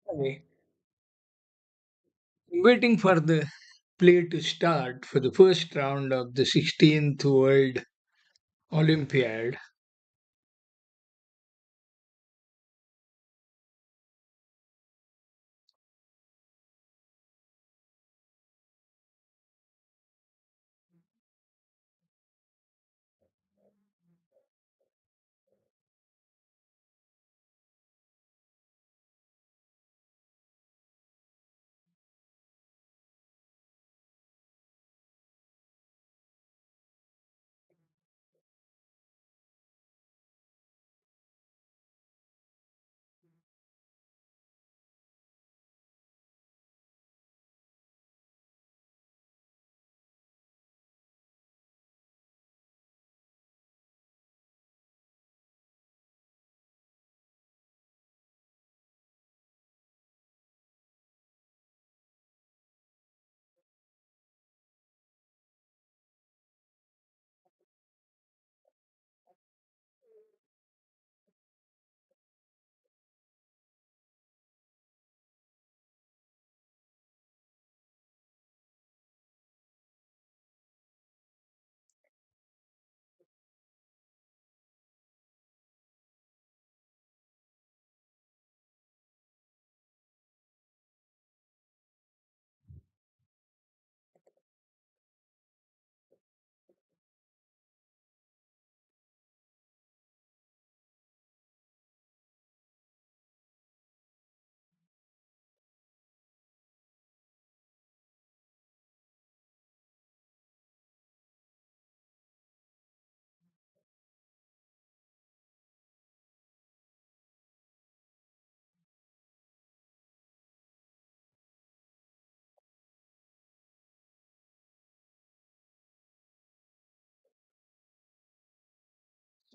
Hi. Waiting for the play to start for the first round of the 16th World Olympiad.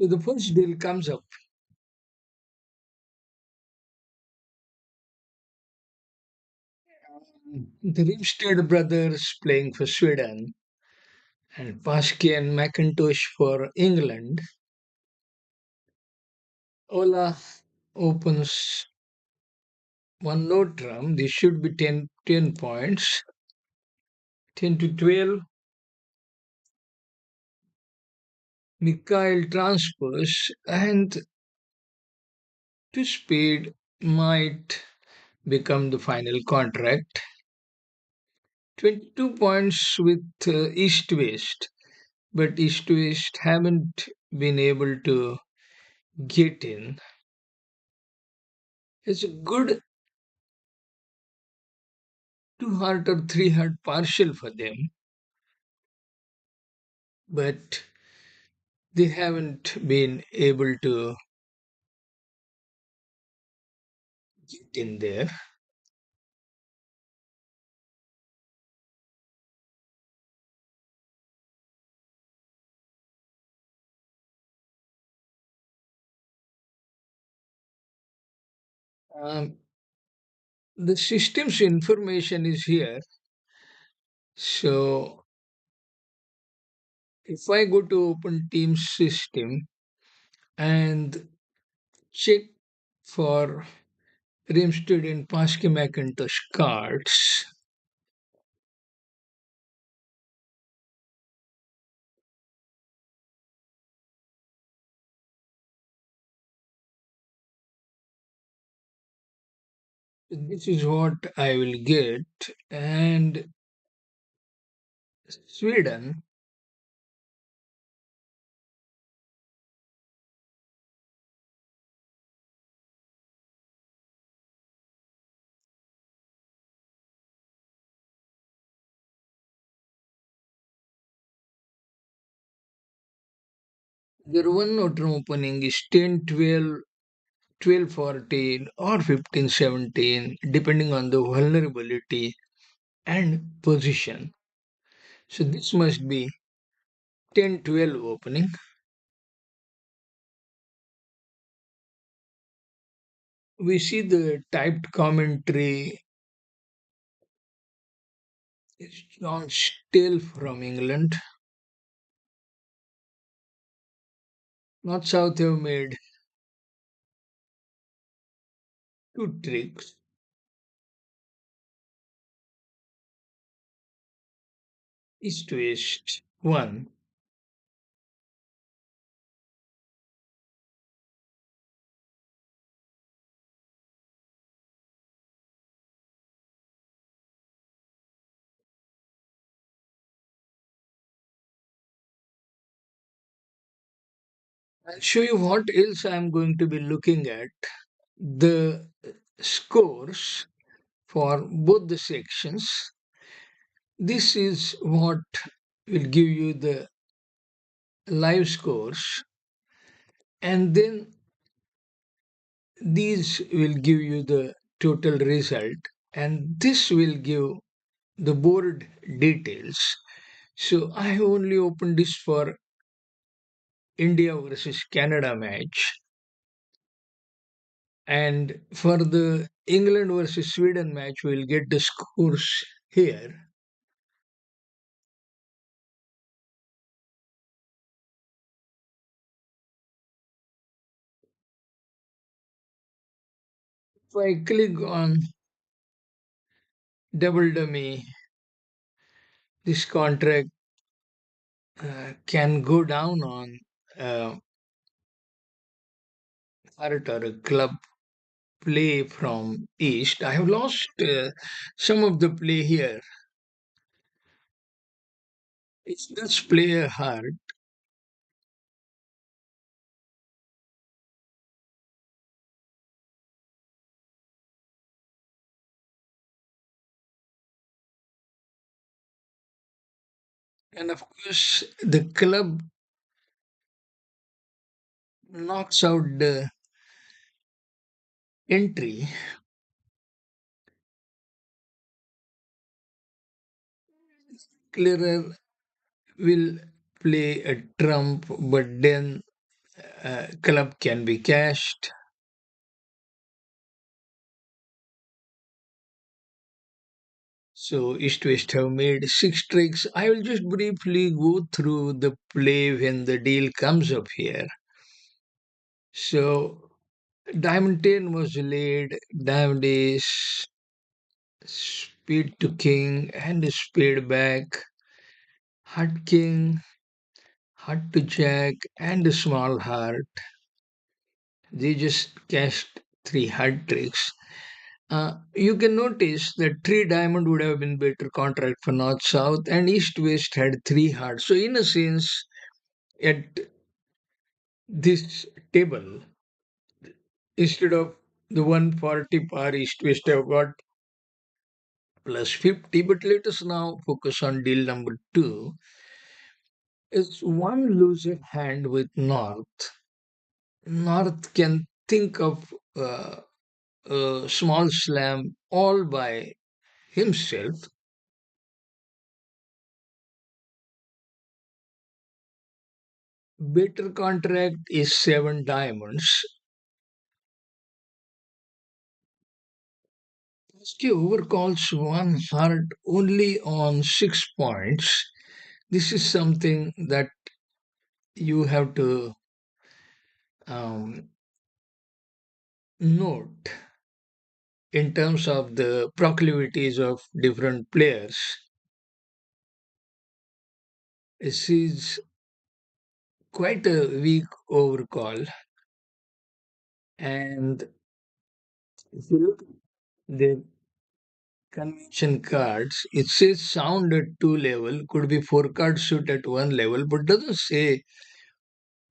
So the first deal comes up. The Rimstead brothers playing for Sweden and Paski and McIntosh for England. Ola opens one note drum. This should be 10 points. 10 to 12. Mikhail transfers and to speed might become the final contract. 22 points with East West, but East West haven't been able to get in. It's a good 2 heart or 3 heart partial for them, but they haven't been able to get in there. Um, the system's information is here. So if I go to open Teams system and check for Rimstead and Pasky Macintosh cards, this is what I will get. And Sweden, their one note opening is 10, 12, 12, 14, or 15, 17, depending on the vulnerability and position. So this must be 10, 12 opening. We see the typed commentary is John Still from England. North South have made two tricks. East West 1. I'll show you what else I'm going to be looking at. The scores for both the sections. This is what will give you the live scores, and then these will give you the total result, and this will give the board details. So I have only opened this for India versus Canada match, and for the England versus Sweden match, we'll get the scores here. If I click on double dummy, this contract can go down on uh, Heart or a club play from East. I have lost some of the play here. It's just play a Heart, and of course the club knocks out the entry. Clearer will play a trump, but then club can be cashed. So East West have made six tricks. I will just briefly go through the play when the deal comes up here. So Diamond 10 was laid, Diamond Ace, Speed to King, and Spade back, Heart King, Heart to Jack, and a small heart. They just cashed three heart tricks. You can notice that three diamond would have been better contract for North South, and East West had three hearts. So in a sense, at this table, instead of the 140 par, East West have got plus 50. But let us now focus on deal number two. Is one loser hand with North. North can think of a small slam all by himself. Better contract is seven diamonds. He overcalls one heart only on 6 points. This is something that you have to um, note in terms of the proclivities of different players. This is quite a weak overcall, and if you look at the convention cards, it says sound at two level, could be four card suit at one level, but doesn't say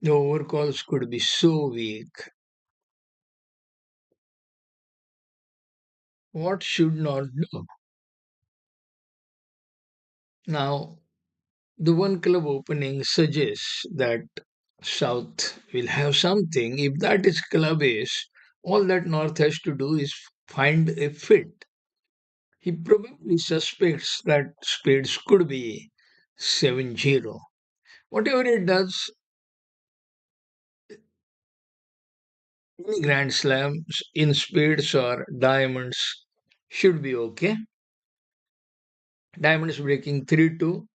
the overcalls could be so weak. What should not do? Now, the one club opening suggests that South will have something. If that is club ace, all that North has to do is find a fit. He probably suspects that spades could be 7-0. Whatever it does, any grand slams in spades or diamonds should be okay. Diamonds breaking 3-2,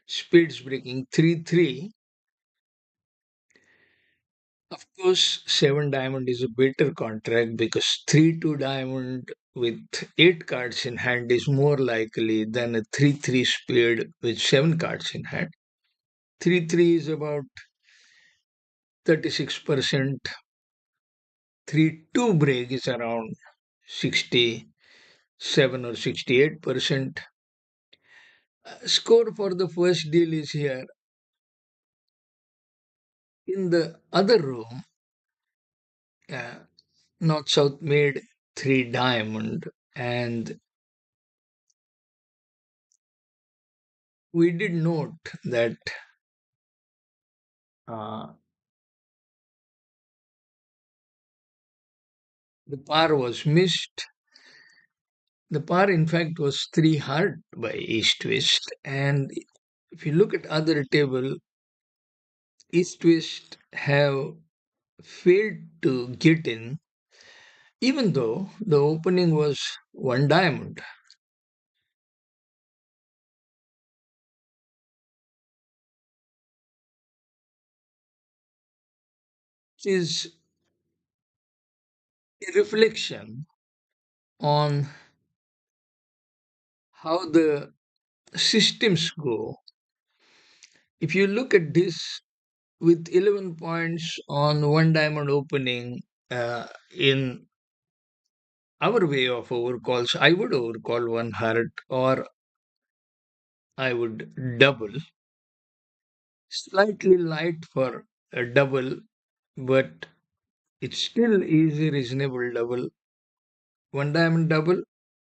spades breaking 3-3. Of course, 7 diamond is a better contract because 3-2 diamond with 8 cards in hand is more likely than a 3-3 spade with 7 cards in hand. 3-3 is about 36%, 3-2 break is around 67 or 68%. Score for the first deal is here. In the other room, uh, North South made 3 diamond, and we did note that uh, the par was missed. The par, in fact, was 3 hard by East West. And if you look at other table, East West have failed to get in, even though the opening was 1 diamond. It is a reflection on how the systems go. If you look at this with 11 points on 1 diamond opening, in our way of overcalls, I would overcall 1 heart or I would double. Slightly light for a double, but it still is a reasonable double. 1 diamond double,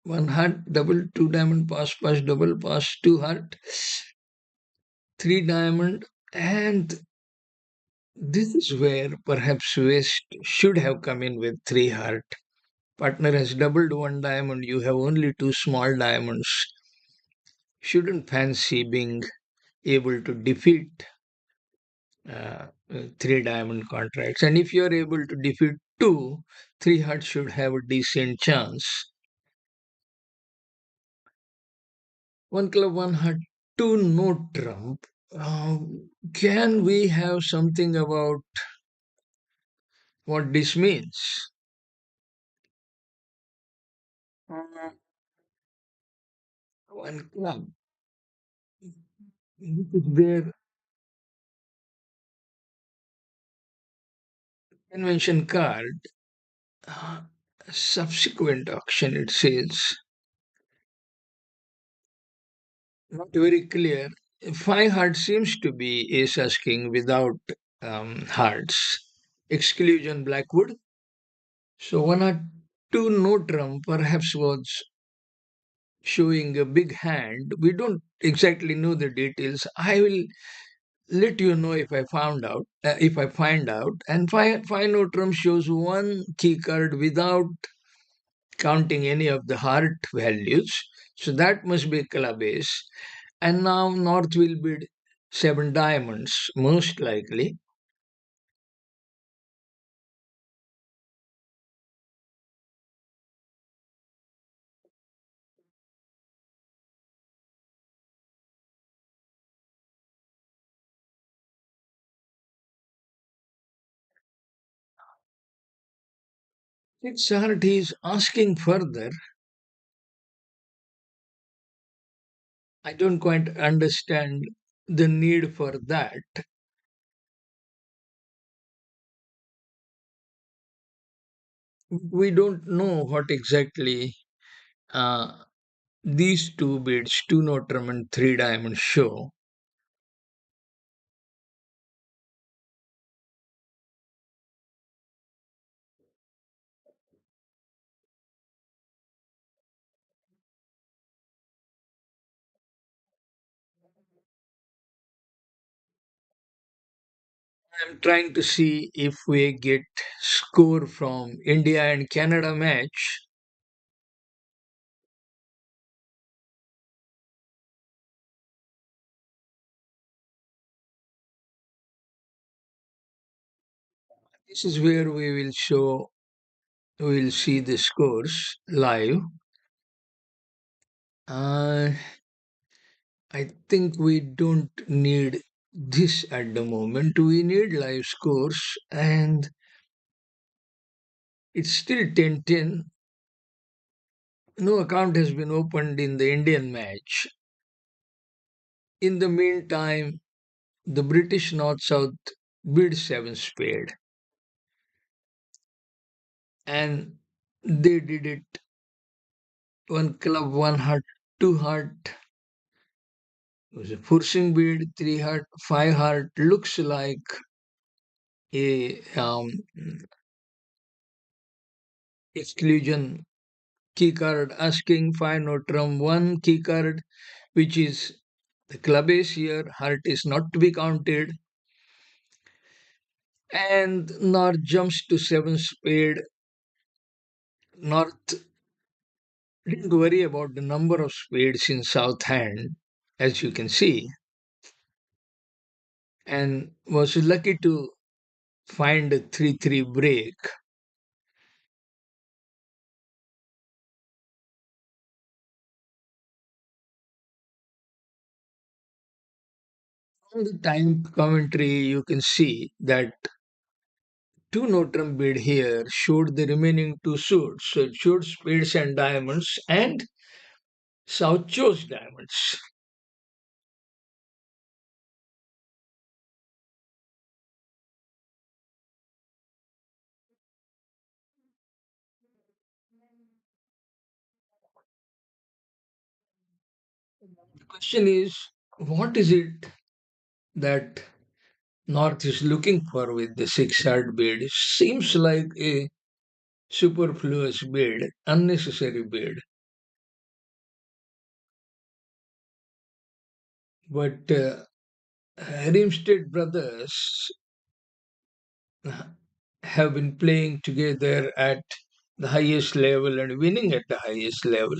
1 heart double, 2 diamond pass, pass double, pass, 2 heart, 3 diamond, and this is where perhaps West should have come in with 3 heart. Partner has doubled 1 diamond, you have only 2 small diamonds. Shouldn't fancy being able to defeat 3 diamond contracts. And if you are able to defeat 2, 3 hearts should have a decent chance. 1 club, 1 heart, 2 no trump. Uh, can we have something about what this means? Uh, 1 club. This is their convention card. Uh, Subsequent auction, it says. Not very clear. 5 hearts seems to be ace asking without hearts. Exclusion Blackwood. So 1 or 2 no trump perhaps was showing a big hand. We don't exactly know the details. I will let you know if I found out. If I find out, and five no trump shows 1 key card without counting any of the heart values. So that must be club ace. And now North will bid 7 diamonds, most likely. Six heart is asking further. I don't quite understand the need for that. We don't know what exactly uh, these two bids, two Notram and three diamond show. I'm trying to see if we get score from India and Canada match. This is where we will see the scores live. Uh, I think we don't need This at the moment we need live scores, and it's still 10-10. No account has been opened in the Indian match. In the meantime, the British North South bid 7 spade, and they did it one club, one heart, two heart. It was a forcing bid, 3 heart, 5 heart. Looks like a exclusion key card asking 5 Notram, 1 key card, which is the club ace here, heart is not to be counted, and North jumps to 7 spade. North didn't worry about the number of spades in South hand, as you can see, and was lucky to find a 3-3 break. On the time commentary, you can see that 2 Notram bid here showed the remaining 2 suits. So it showed spades and diamonds, and South chose diamonds. The question is, what is it that North is looking for with the 6 yard bid? It seems like a superfluous bid, unnecessary bid. But Rimstead brothers have been playing together at the highest level and winning at the highest level.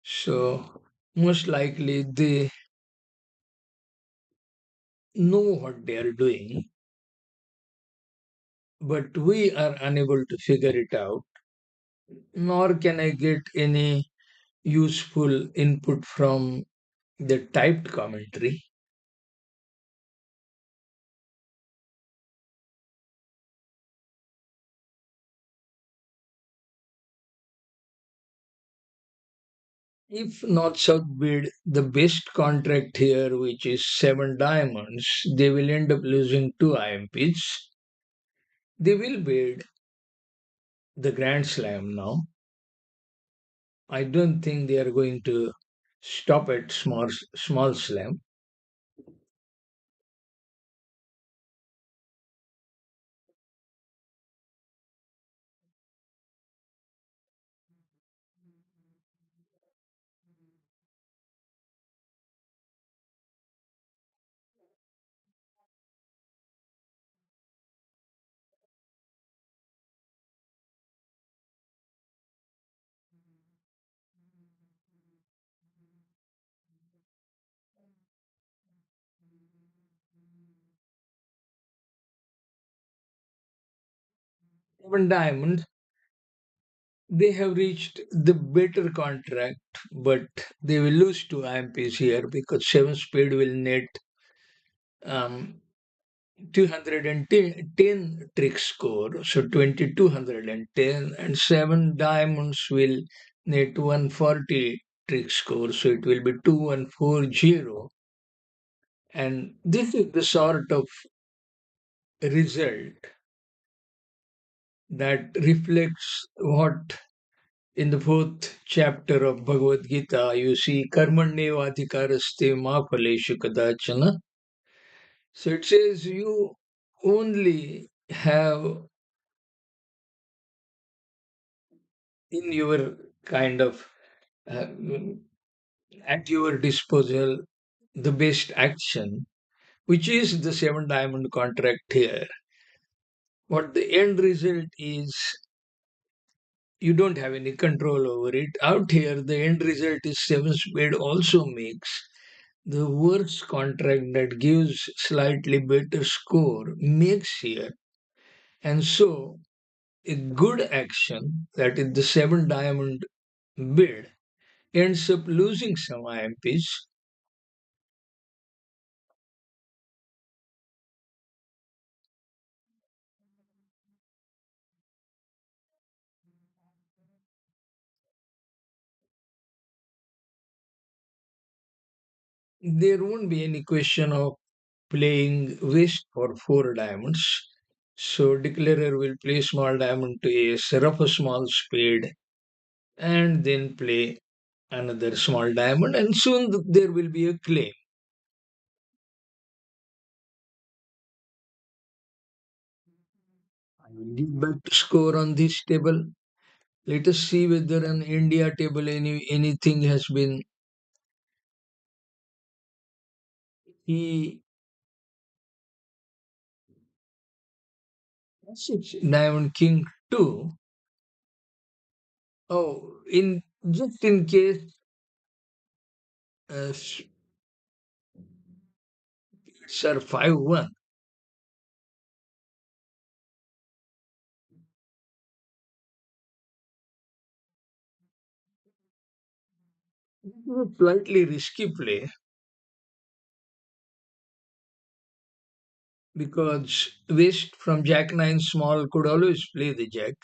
So most likely they know what they are doing, but we are unable to figure it out, nor can I get any useful input from the typed commentary. If North South bid the best contract here, which is 7 diamonds, they will end up losing 2 IMPs. They will bid the Grand Slam now. I don't think they are going to stop at small slam. Seven diamonds, they have reached the better contract, but they will lose 2 IMPs here because 7 spade will net um, 210 trick score, so 2210, and 7 diamonds will net 140 trick score, so it will be 2140. And this is the sort of result that reflects what in the fourth chapter of Bhagavad Gita you see karmanyevadhikaraste ma phaleshu kadachana. So it says you only have in your kind of uh, at your disposal the best action, which is the 7 diamond contract here. What the end result is, you don't have any control over it. Out here, the end result is 7 spade also makes the worst contract that gives slightly better score makes here. And so a good action, that is the 7 diamond bid, ends up losing some IMPs. There won't be any question of playing waste for four diamonds. So declarer will play small diamond to ace, rough a small spade, and then play another small diamond, and soon there will be a claim. I will give back to score on this table. Let us see whether on India table anything has been. He six diamond king two. Oh, in just in case, uh, sir 5-1. Slightly risky play because waste from Jack 9 small could always play the Jack.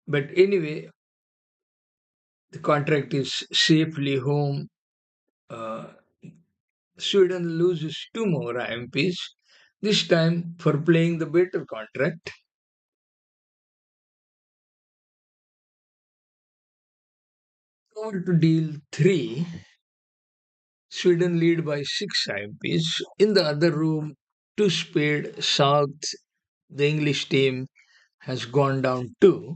But anyway, the contract is safely home. Uh, Sweden loses two more IMPs, this time for playing the better contract. Over to deal 3. Sweden lead by 6 IMPs. In the other room, two spade South, the English team has gone down 2.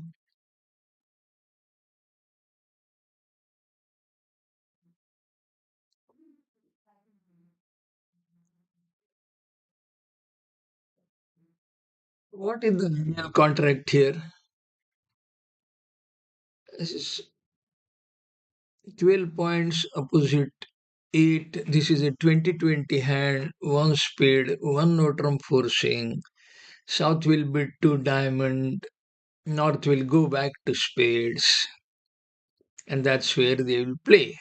What is the real contract here? This is 12 points opposite 8. This is a 20-20 hand, one spade, one Notram forcing. South will bid to diamond, North will go back to spades, and that's where they will play.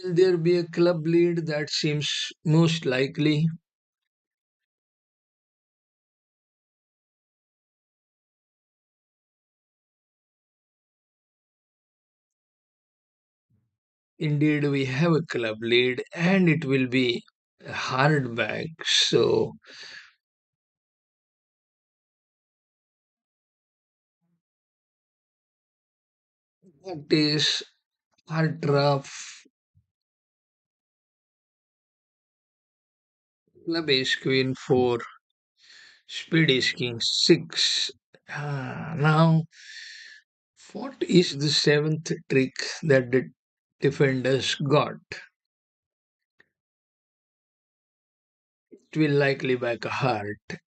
Will there be a club lead? That seems most likely. Indeed, we have a club lead, and it will be a hard bag. So that is hard rough. Club ace queen 4, spade ace king 6. Now, what is the seventh trick that the defenders got? It will likely back a heart.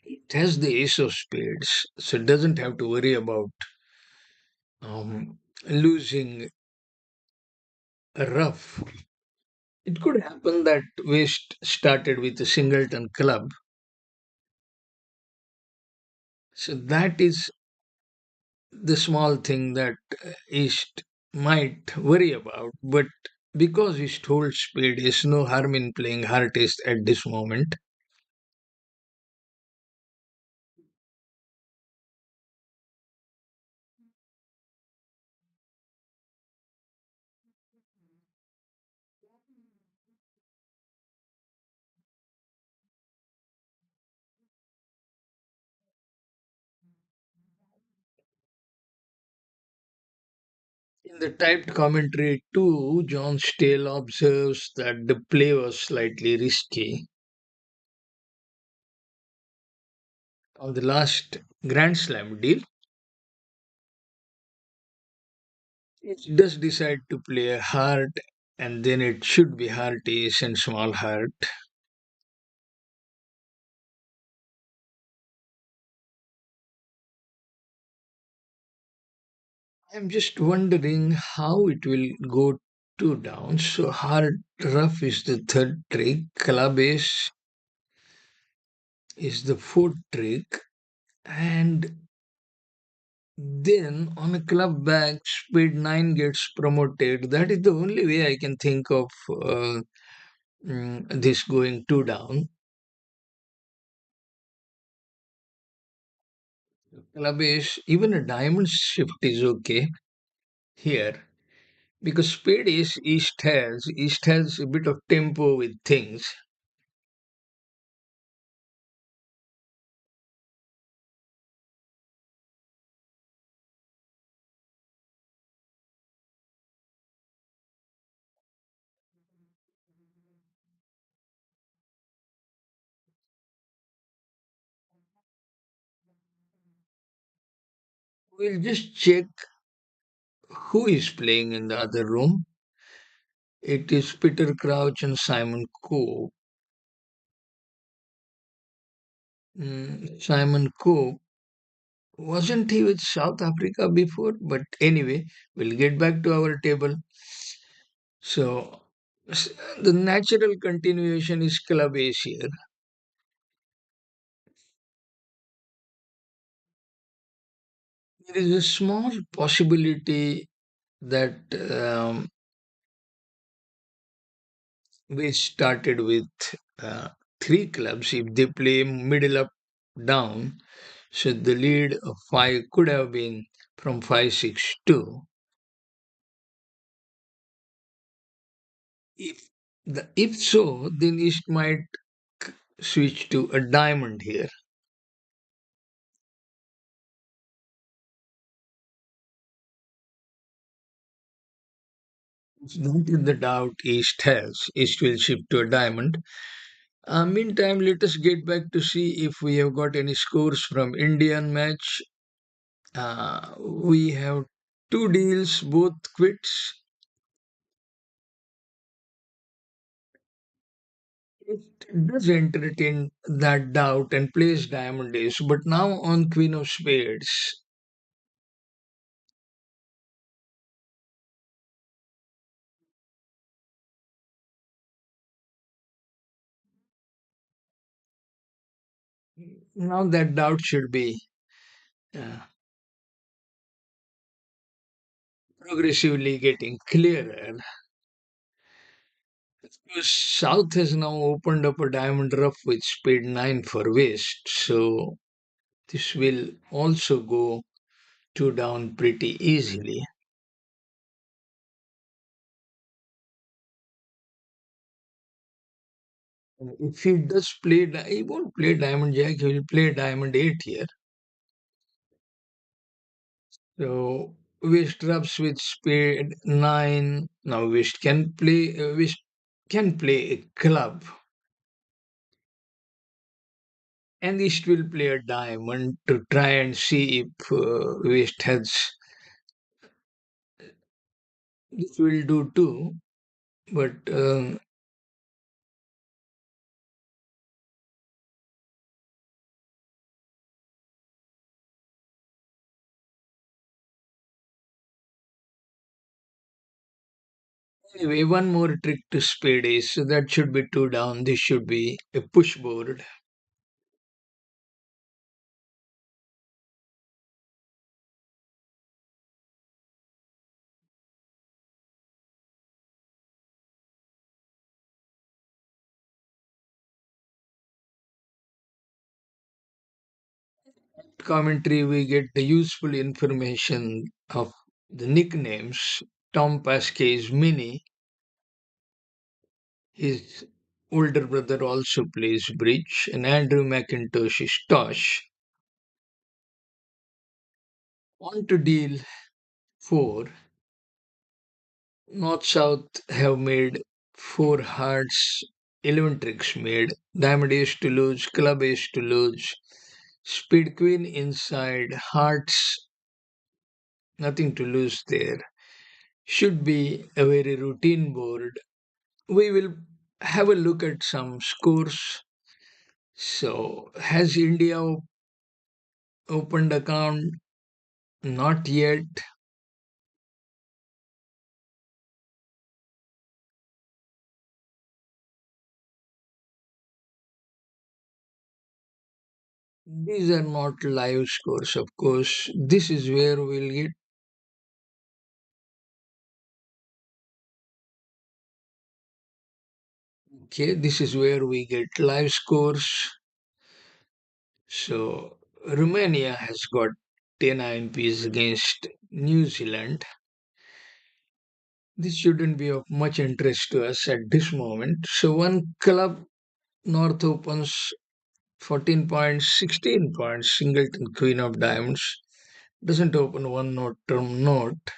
It has the ace of spades, so it doesn't have to worry about losing a rough. It could happen that West started with a singleton club, so that is the small thing that East might worry about. But because East holds spade, is no harm in playing heart ace at this moment. In the typed commentary too, John Stale observes that the play was slightly risky. On the last Grand Slam deal, it does decide to play a heart, and then it should be heart ace and small heart. I'm just wondering how it will go two down. So heart rough is the third trick, club ace is the fourth trick, and Then on a club back, speed 9 gets promoted. That is the only way I can think of this going 2 down. Club is even a diamond shift is okay here because speed is East has a bit of tempo with things. We'll just check who is playing in the other room. It is Peter Crouch and Simon Coe. Simon Coe, wasn't he with South Africa before? But anyway, we'll get back to our table. So, the natural continuation is Club Ace here. There is a small possibility that we started with uh, three clubs. If they play middle up down, so the lead of five could have been from 5-6-2. If so, then East might switch to a diamond here. That is the doubt East has. East will shift to a diamond. Meantime, let us get back to see if we have got any scores from Indian match. We have two deals, both quits. It does entertain that doubt and plays diamond ace, but now on Queen of Spades. Now that doubt should be uh, progressively getting clearer. Because South has now opened up a diamond rough with spade 9 for West, so this will also go two down pretty easily. And if he does play, he won't play diamond jack, he will play diamond 8 here. So West rubs with spade 9. Now West can play a club, and East will play a diamond to try and see if West has. This will do too, but anyway, one more trick to spade is so that should be two down. This should be a push board. Commentary, we get the useful information of the nicknames. Tom Pasquet is Mini. His older brother also plays bridge, and Andrew McIntosh is Tosh. On to deal 4. North South have made 4 hearts, 11 tricks made. Diamond ace to lose, club ace to lose. Speed queen inside, hearts, nothing to lose there. Should be a very routine board. We will have a look at some scores. So, has India opened account? Not yet. These are not live scores, of course. This is where we'll get. Okay, this is where we get live scores. So Romania has got 10 INPs against New Zealand. This shouldn't be of much interest to us at this moment. So one club North opens 14 points, 16 points, Singleton Queen of Diamonds doesn't open one note term note.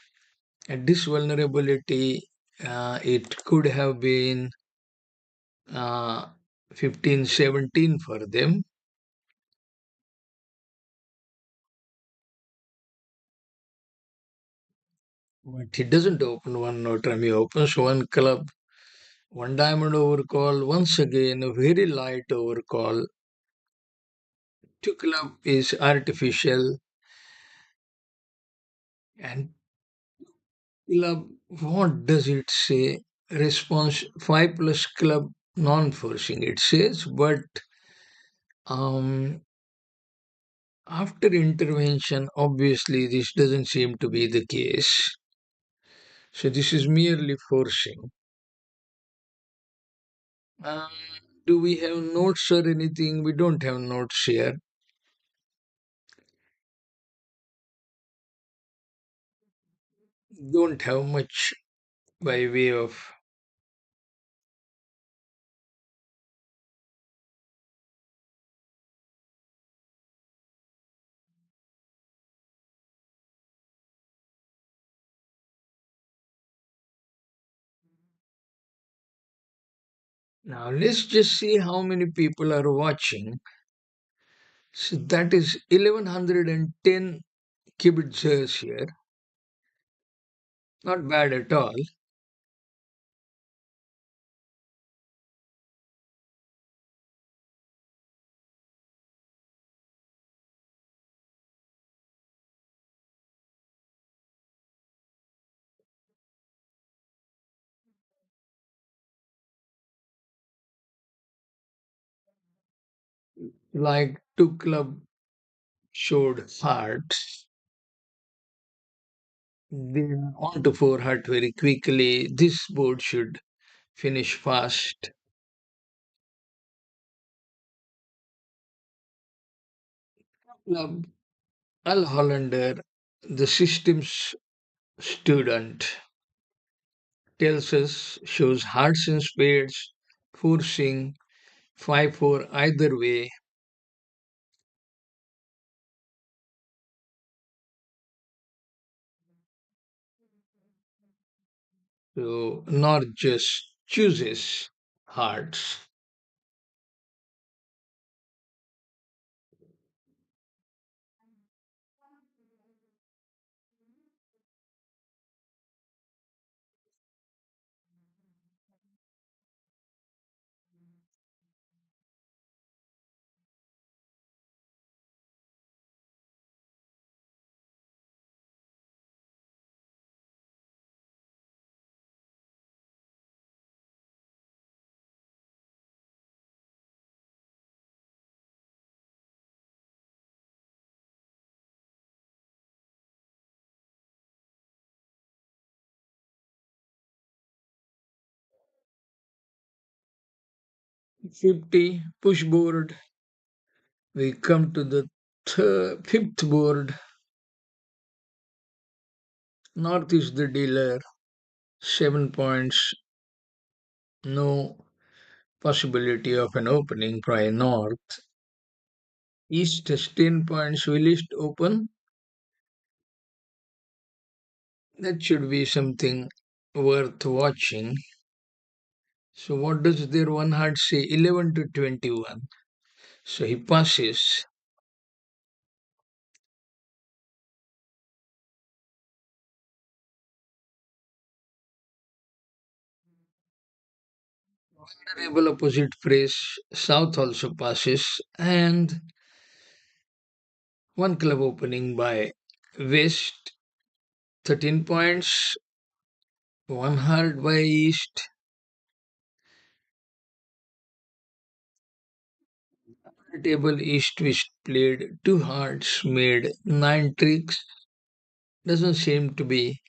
At this vulnerability, it could have been uh, 15, 17 for them. But he doesn't open one note term. He opens one club, one diamond overcall. Once again, a very light overcall. Two club is artificial. And club, what does it say? Response 5 plus club non forcing, it says, but um, after intervention, obviously, this doesn't seem to be the case. So, this is merely forcing. Um, do we have notes or anything? We don't have notes here. Don't have much by way of. Now, let's just see how many people are watching. So, that is 1110 kibitzers here. Not bad at all. Like two club showed hearts. They are on to four heart very quickly. This board should finish fast. Club Al Hollander, the system's student, tells us shows hearts and spades, forcing 5-4 either way. So not just chooses hearts. 50 push board. We come to the fifth board. North is the dealer. 7 points. No possibility of an opening by North. East has 10 points. Will East open? That should be something worth watching. So, what does their one heart say? 11 to 21. So, he passes. Vulnerable opposite phrase. South also passes. And one club opening by West. 13 points. One heart by East. Table East Twist played two hearts, made nine tricks. Doesn't seem to be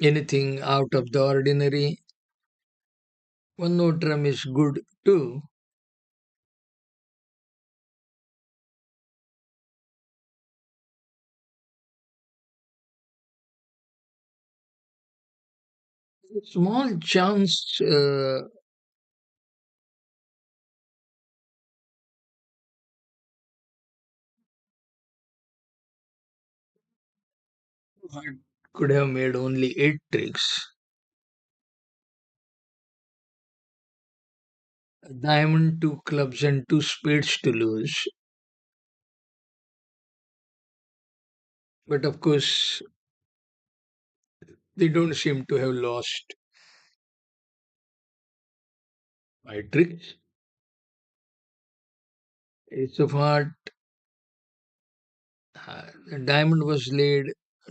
anything out of the ordinary. One note drum is good too. Small chance heart could have made only eight tricks. A diamond, two clubs, and two spades to lose. But of course, they don't seem to have lost by tricks. Ace of heart, the diamond was laid,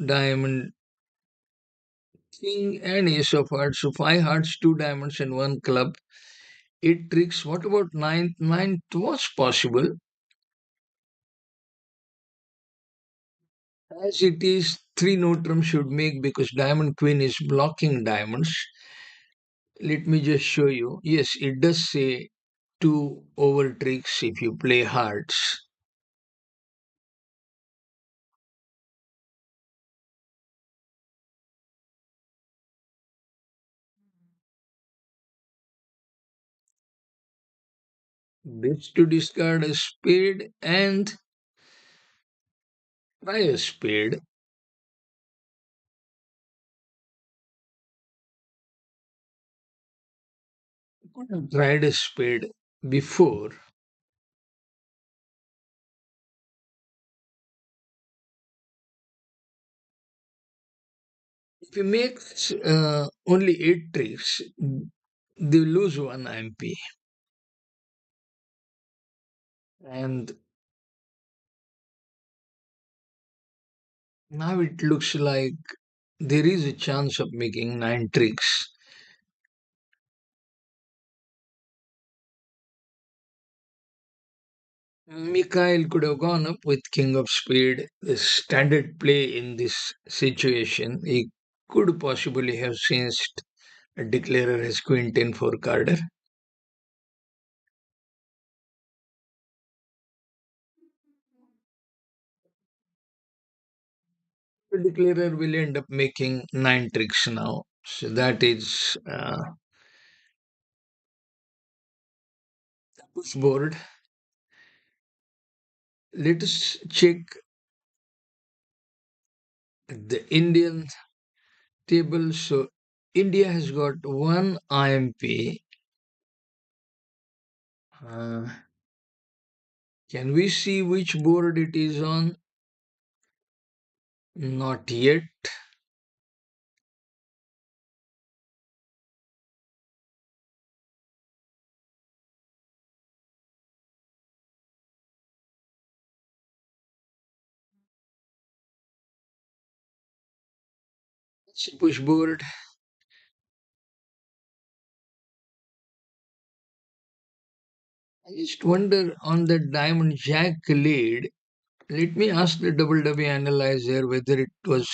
diamond, king, and ace of hearts. So five hearts, two diamonds, and one club. Eight tricks. What about ninth? Ninth was possible. As it is, three notrums should make because diamond queen is blocking diamonds. Let me just show you. Yes, it does say two over tricks if you play hearts. Best to discard a spade and try a spade. Could have tried a spade before. If you make only eight tricks, they lose one MP. And now it looks like there is a chance of making nine tricks. Mikhail could have gone up with King of Spade, the standard play in this situation. He could possibly have cinched a declarer as Queen 10 for Carter. The declarer will end up making nine tricks now. So that is push board. Let us check the Indian table. So India has got one IMP. Uh, can we see which board it is on? Not yet. It's a push board. I just wonder on the diamond jack lead. Let me ask the WW analyzer whether it was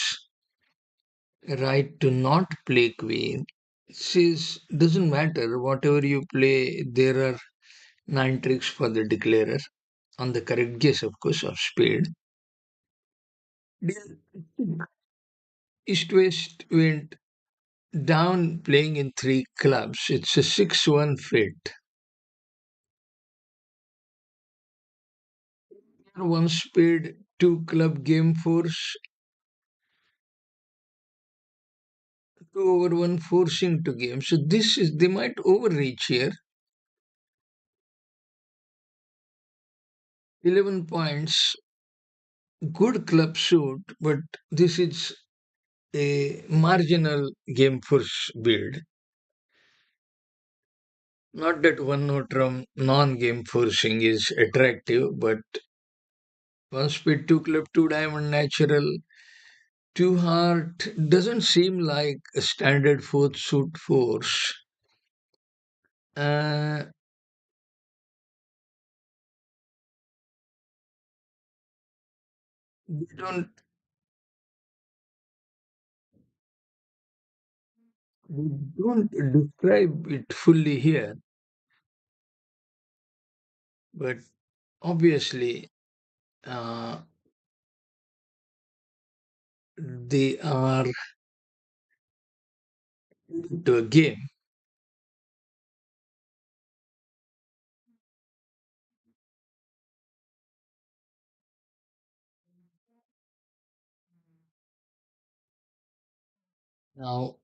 right to not play queen. It says doesn't matter whatever you play. There are nine tricks for the declarer on the correct guess, of course, of spade. East West went down playing in three clubs. It's a 6-1 fit. One spade, two club game force, two over one forcing to game. So this is they might overreach here. 11 points, good club suit, but this is a marginal game force build. Not that one note from non-game forcing is attractive, but one speed, two club, two diamond natural, two heart doesn't seem like a standard fourth suit force. Uh, they don't describe it fully here, but obviously uh, they are into a game. Now,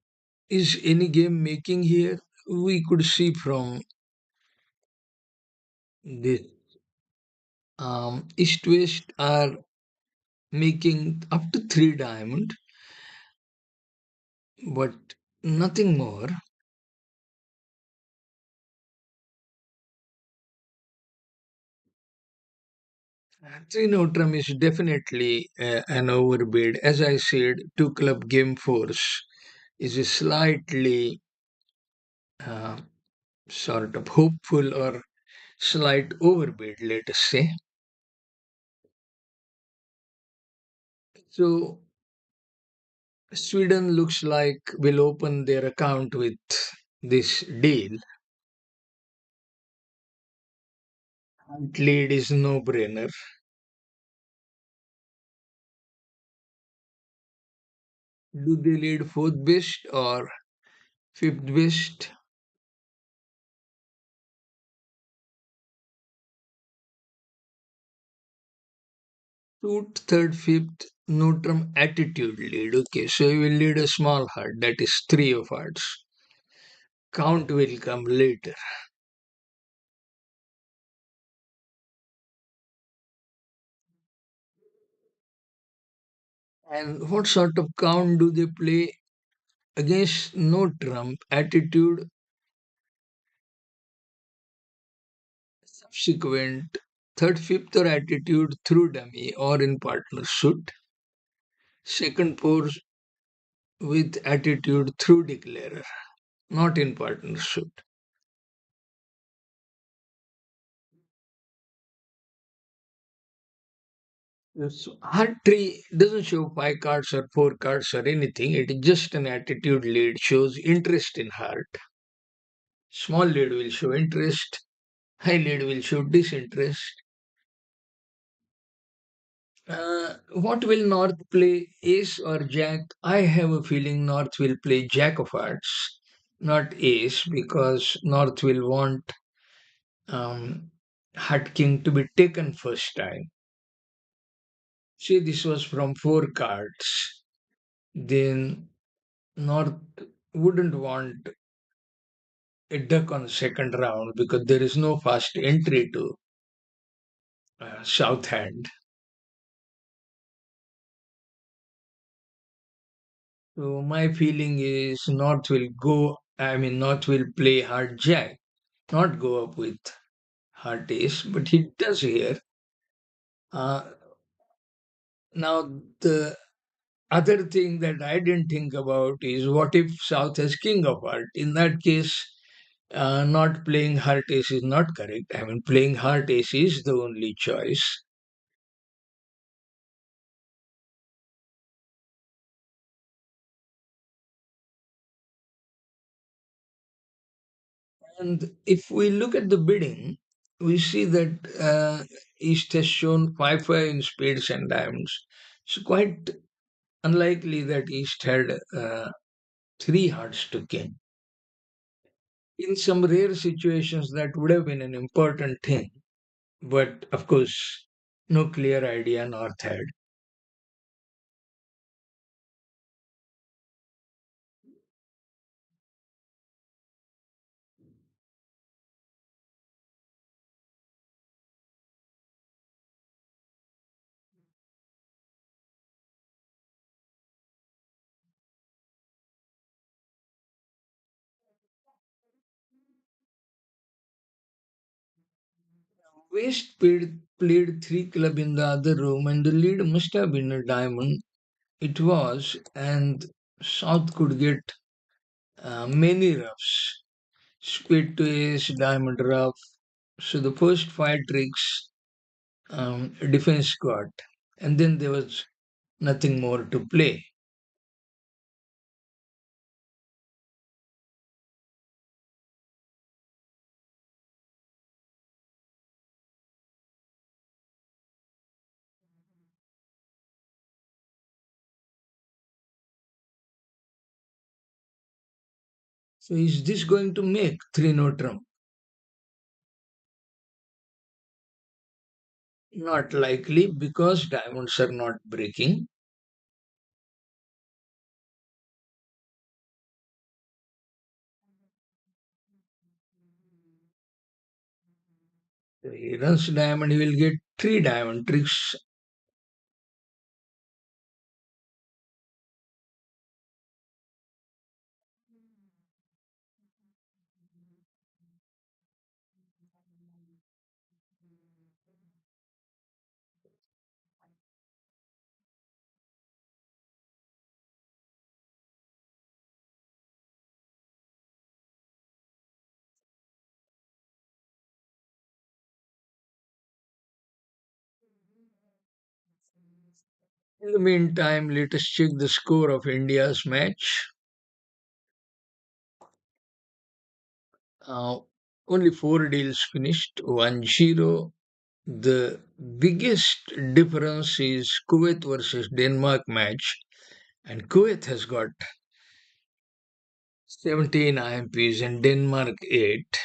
is any game making here? We could see from this East West are making up to three diamond, but nothing more. Three Notram is definitely an overbid. As I said, two club game force is a slightly uh, sort of hopeful or slight overbid, let us say. So Sweden looks like will open their account with this deal. Lead is no brainer. Do they lead fourth best or fifth best? Suit third, fifth, Notram attitude lead. Okay, so you will lead a small heart, that is three of hearts. Count will come later. And what sort of count do they play against Notram? Attitude, subsequent, third, fifth, or attitude through dummy or in partnership. Second pose with attitude through declarer, not in partnership. Yes. Heart tree doesn't show five cards or four cards or anything. It is just an attitude lead, shows interest in heart. Small lead will show interest, high lead will show disinterest. What will North play, ace or jack? I have a feeling North will play jack of hearts, not ace, because North will want Heart King to be taken first time. See, this was from four cards. Then North wouldn't want a duck on the second round because there is no fast entry to South Hand. So my feeling is North will play hard jack, not go up with hard ace, but he does here. Uh, Now, the other thing that I didn't think about is what if South has king of heart? In that case, not playing heart ace is not correct. Playing heart ace is the only choice. And if we look at the bidding, we see that East has shown 5-5 in spades and diamonds. It's quite unlikely that East had three hearts to king. In some rare situations, that would have been an important thing. But of course, no clear idea North had. West played three club in the other room, and the lead must have been a diamond. It was, and South could get many roughs. Squid to ace, diamond rough. So the first five tricks defense got. and then there was nothing more to play. So is this going to make 3-0 Trump? Not likely because diamonds are not breaking. He runs diamond, he will get 3 diamond tricks. In the meantime, let us check the score of India's match. Uh, Only 4 deals finished, 1-0. The biggest difference is Kuwait versus Denmark match, and Kuwait has got 17 IMPs and Denmark 8.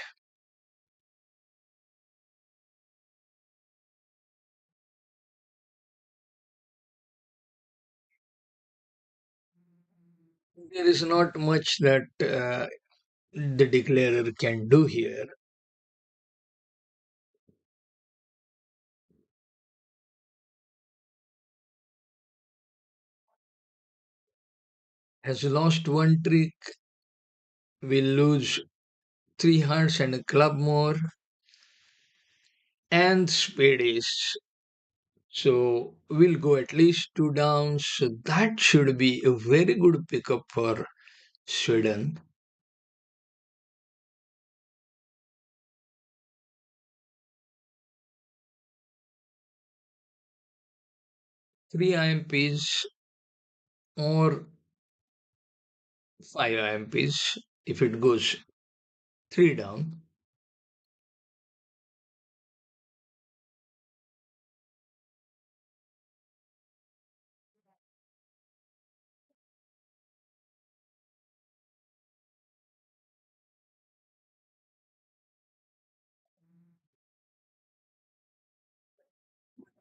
There is not much that the declarer can do here. Has lost one trick, will lose 3 hearts and a club more, and spade ace. So we'll go at least 2 downs. So that should be a very good pickup for Sweden. 3 IMPs or 5 IMPs if it goes 3 down.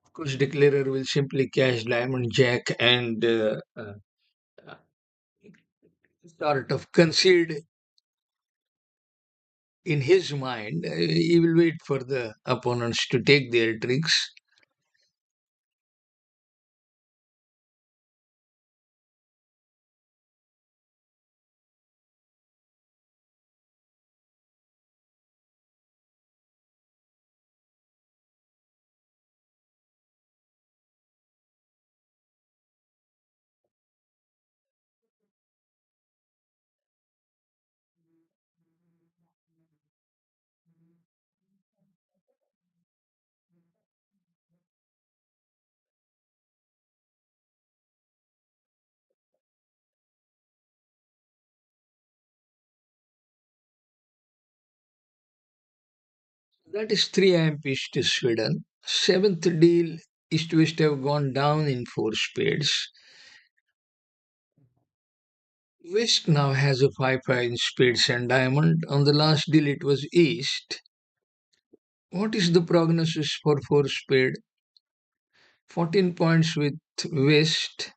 Of course, declarer will simply cash diamond jack and uh, sort of concede in his mind. He will wait for the opponents to take their tricks. That is 3 IMPs to Sweden. Seventh deal, East West have gone down in 4 spades. West now has a 5-5 in spades and diamond. On the last deal, it was East. What is the prognosis for 4 spade? 14 points with West,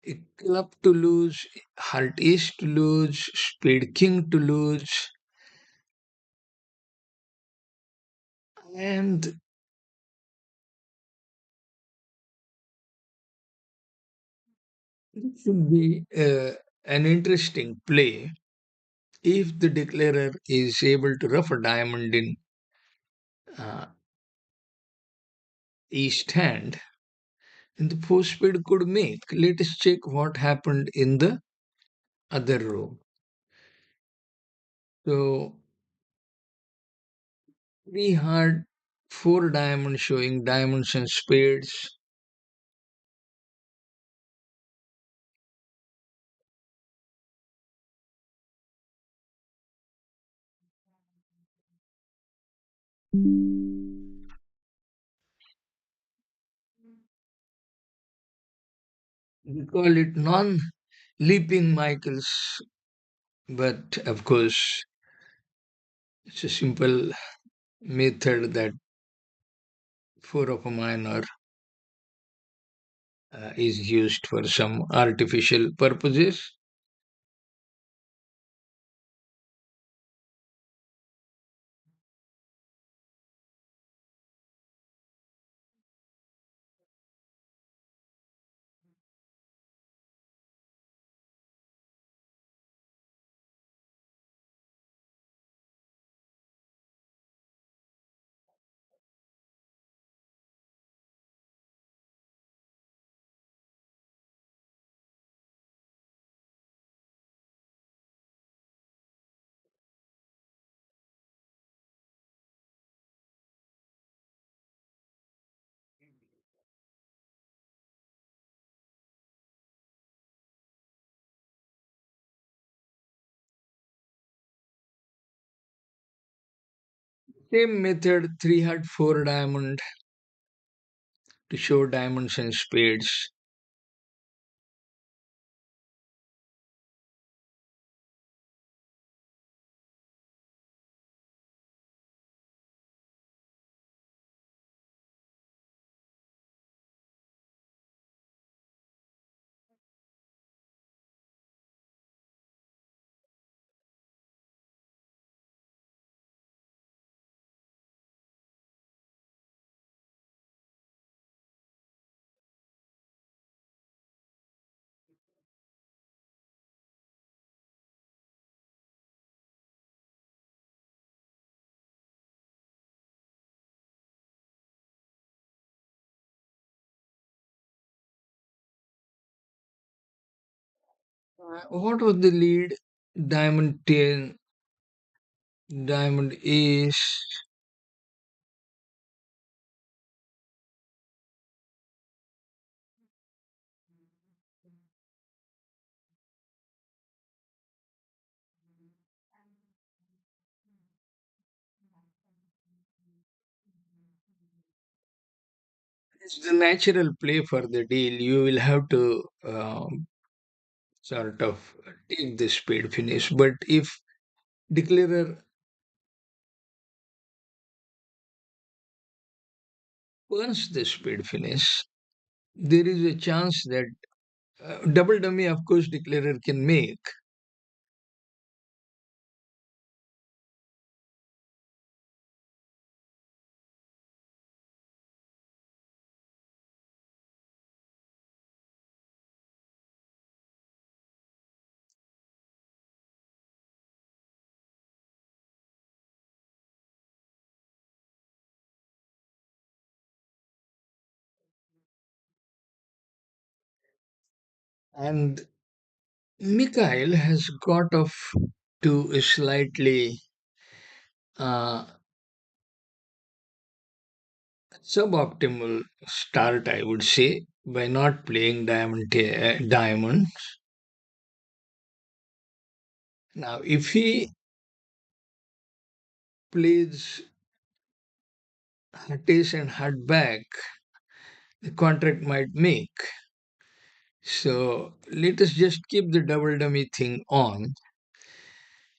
a club to lose, heart ace to lose, spade king to lose, and it should be an interesting play if the declarer is able to rough a diamond in uh, east hand. And the four spade could make. Let us check what happened in the other row. So 3 hard four diamonds showing diamonds and spades. We call it non-leaping Michaels, but of course, it's a simple method that four of a minor is used for some artificial purposes. Same method, 3 heart, 4 diamond to show diamonds and spades. What was the lead? Diamond 10, diamond ace. It's the natural play for the deal. You will have to sort of take the spade finish. But if declarer wants the spade finish, there is a chance that double dummy, of course, declarer can make. And Mikhail has got off to a slightly uh, suboptimal start, I would say, by not playing diamond. Now, if he plays Hatties and Hardback, the contract might make. So let us just keep the double dummy thing on.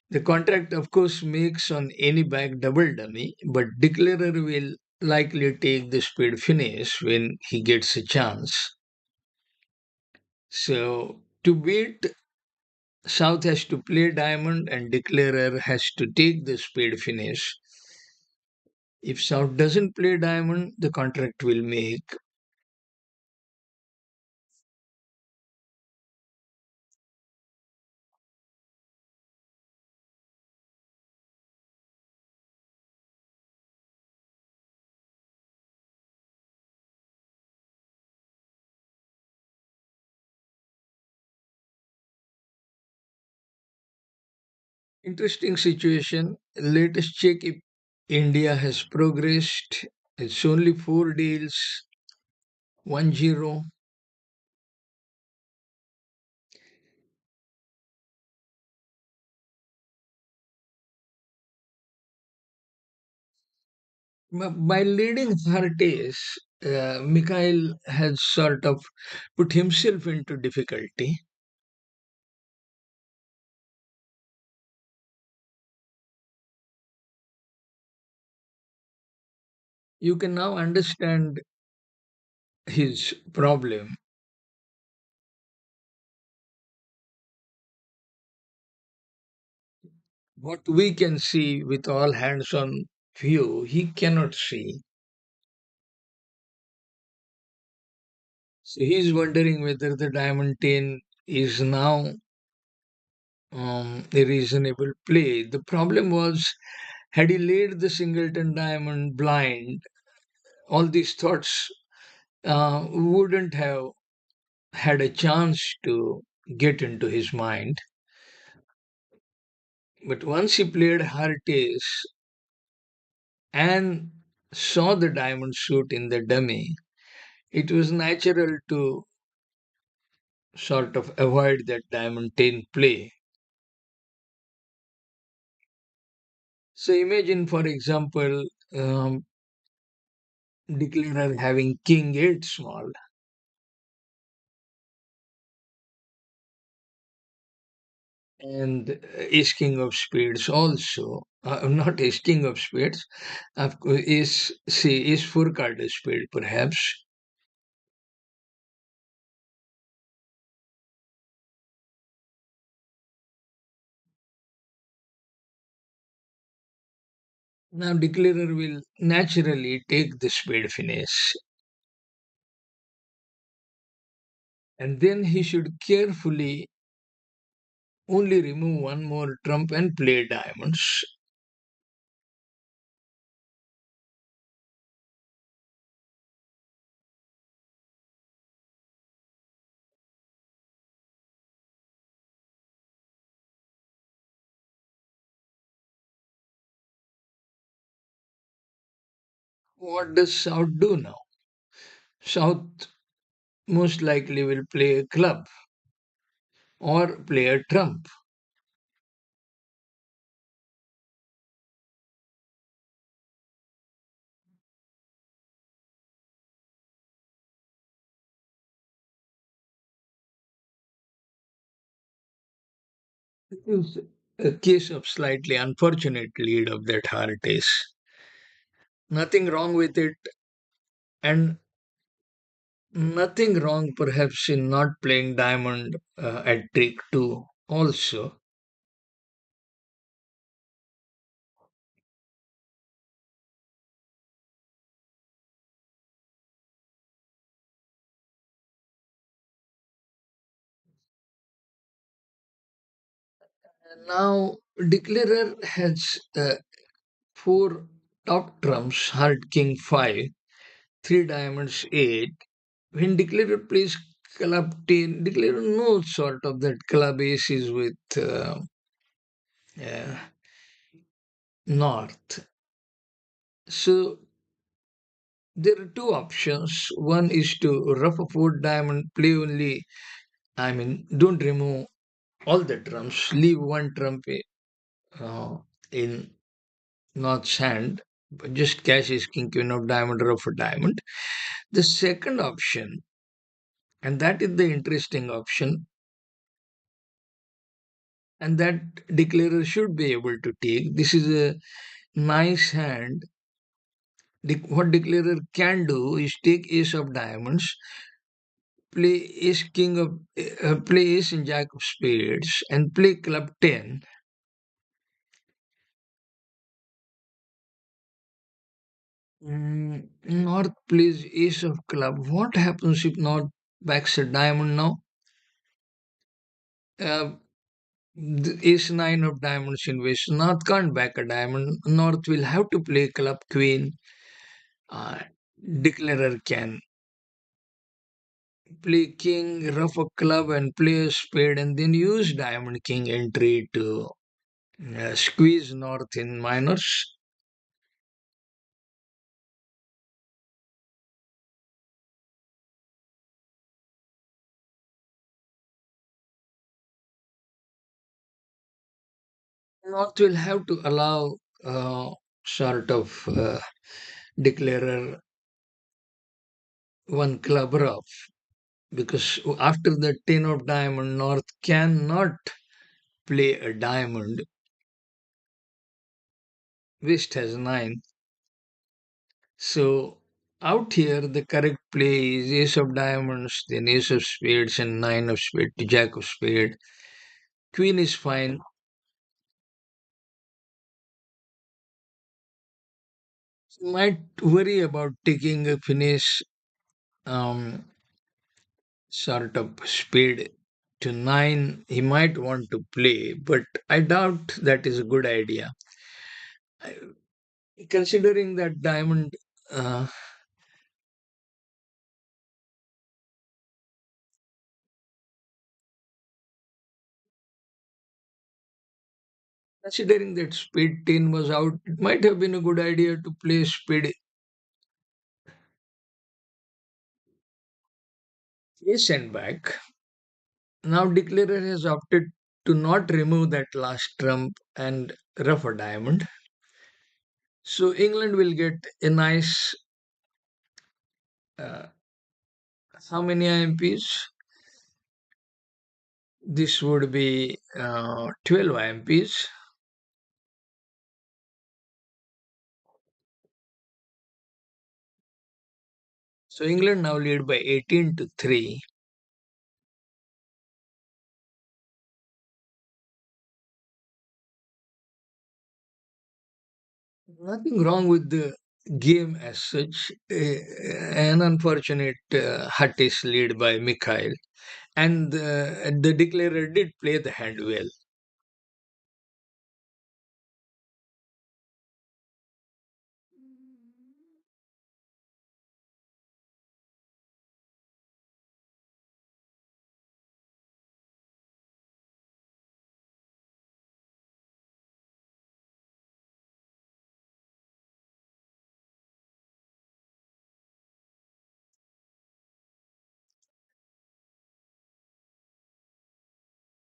The contract, of course, makes on any back double dummy, but declarer will likely take the spade finish when he gets a chance. So to beat, South has to play diamond and declarer has to take the spade finish. If South doesn't play diamond, the contract will make. Interesting situation. Let us check if India has progressed. It's only four deals, 1-0. By leading Heartes, Mikhail has sort of put himself into difficulty. You can now understand his problem. What we can see with all hands on view, he cannot see. So he's wondering whether the diamond 10 is now a reasonable play. The problem was, had he laid the singleton diamond blind, all these thoughts wouldn't have had a chance to get into his mind. But once he played Heartes and saw the diamond suit in the dummy, it was natural to sort of avoid that diamond 10 play. So imagine, for example, declarer having king 8 small and ace king of spades also. Not ace king of spades, of course, is say is 4 card of spade perhaps. Now declarer will naturally take the spade finesse, and then he should carefully only remove one more trump and play diamonds. What does South do now? South most likely will play a club or play a trump. It is a case of slightly unfortunate lead of that Heartes. Nothing wrong with it, and nothing wrong perhaps in not playing diamond at trick 2 also. Now, declarer has four top trumps, heart king 5, 3 diamonds 8. When declarer plays club 10, declarer knows sort of that club ace is with uh, north. So there are two options. One is to rough a 4 diamond, play only, I mean, don't remove all the trumps, leave one trump in north's hand, but just cash his king, queen of diamond, rough a diamond. The second option, and that is the interesting option, and that declarer should be able to take. This is a nice hand. What declarer can do is take ace of diamonds, play ace king of play ace and jack of spades, and play club 10. North plays ace of club. What happens if North backs a diamond now? Uh, the ace 9 of diamonds in which North can't back a diamond. North will have to play club queen. Uh, Declarer can play king, rough a club, and play a spade, and then use diamond king entry to squeeze North in minors. North will have to allow sort of declarer one club rough, because after the 10 of diamond, North cannot play a diamond. West has 9. So out here, the correct play is ace of diamonds, then ace of spades, and 9 of spades to jack of spade. Queen is fine. Might worry about taking a finish um, sort of spade to 9. He might want to play, but I doubt that is a good idea. I- Considering that diamond, uh, considering that spade 10 was out, it might have been a good idea to play spade ace and back. Now declarer has opted to not remove that last trump and rough a diamond. So England will get a nice uh, how many IMPs? This would be 12 IMPs. So England now lead by 18 to 3. Nothing wrong with the game as such. An unfortunate hut is lead by Mikhail. And the declarer did play the hand well.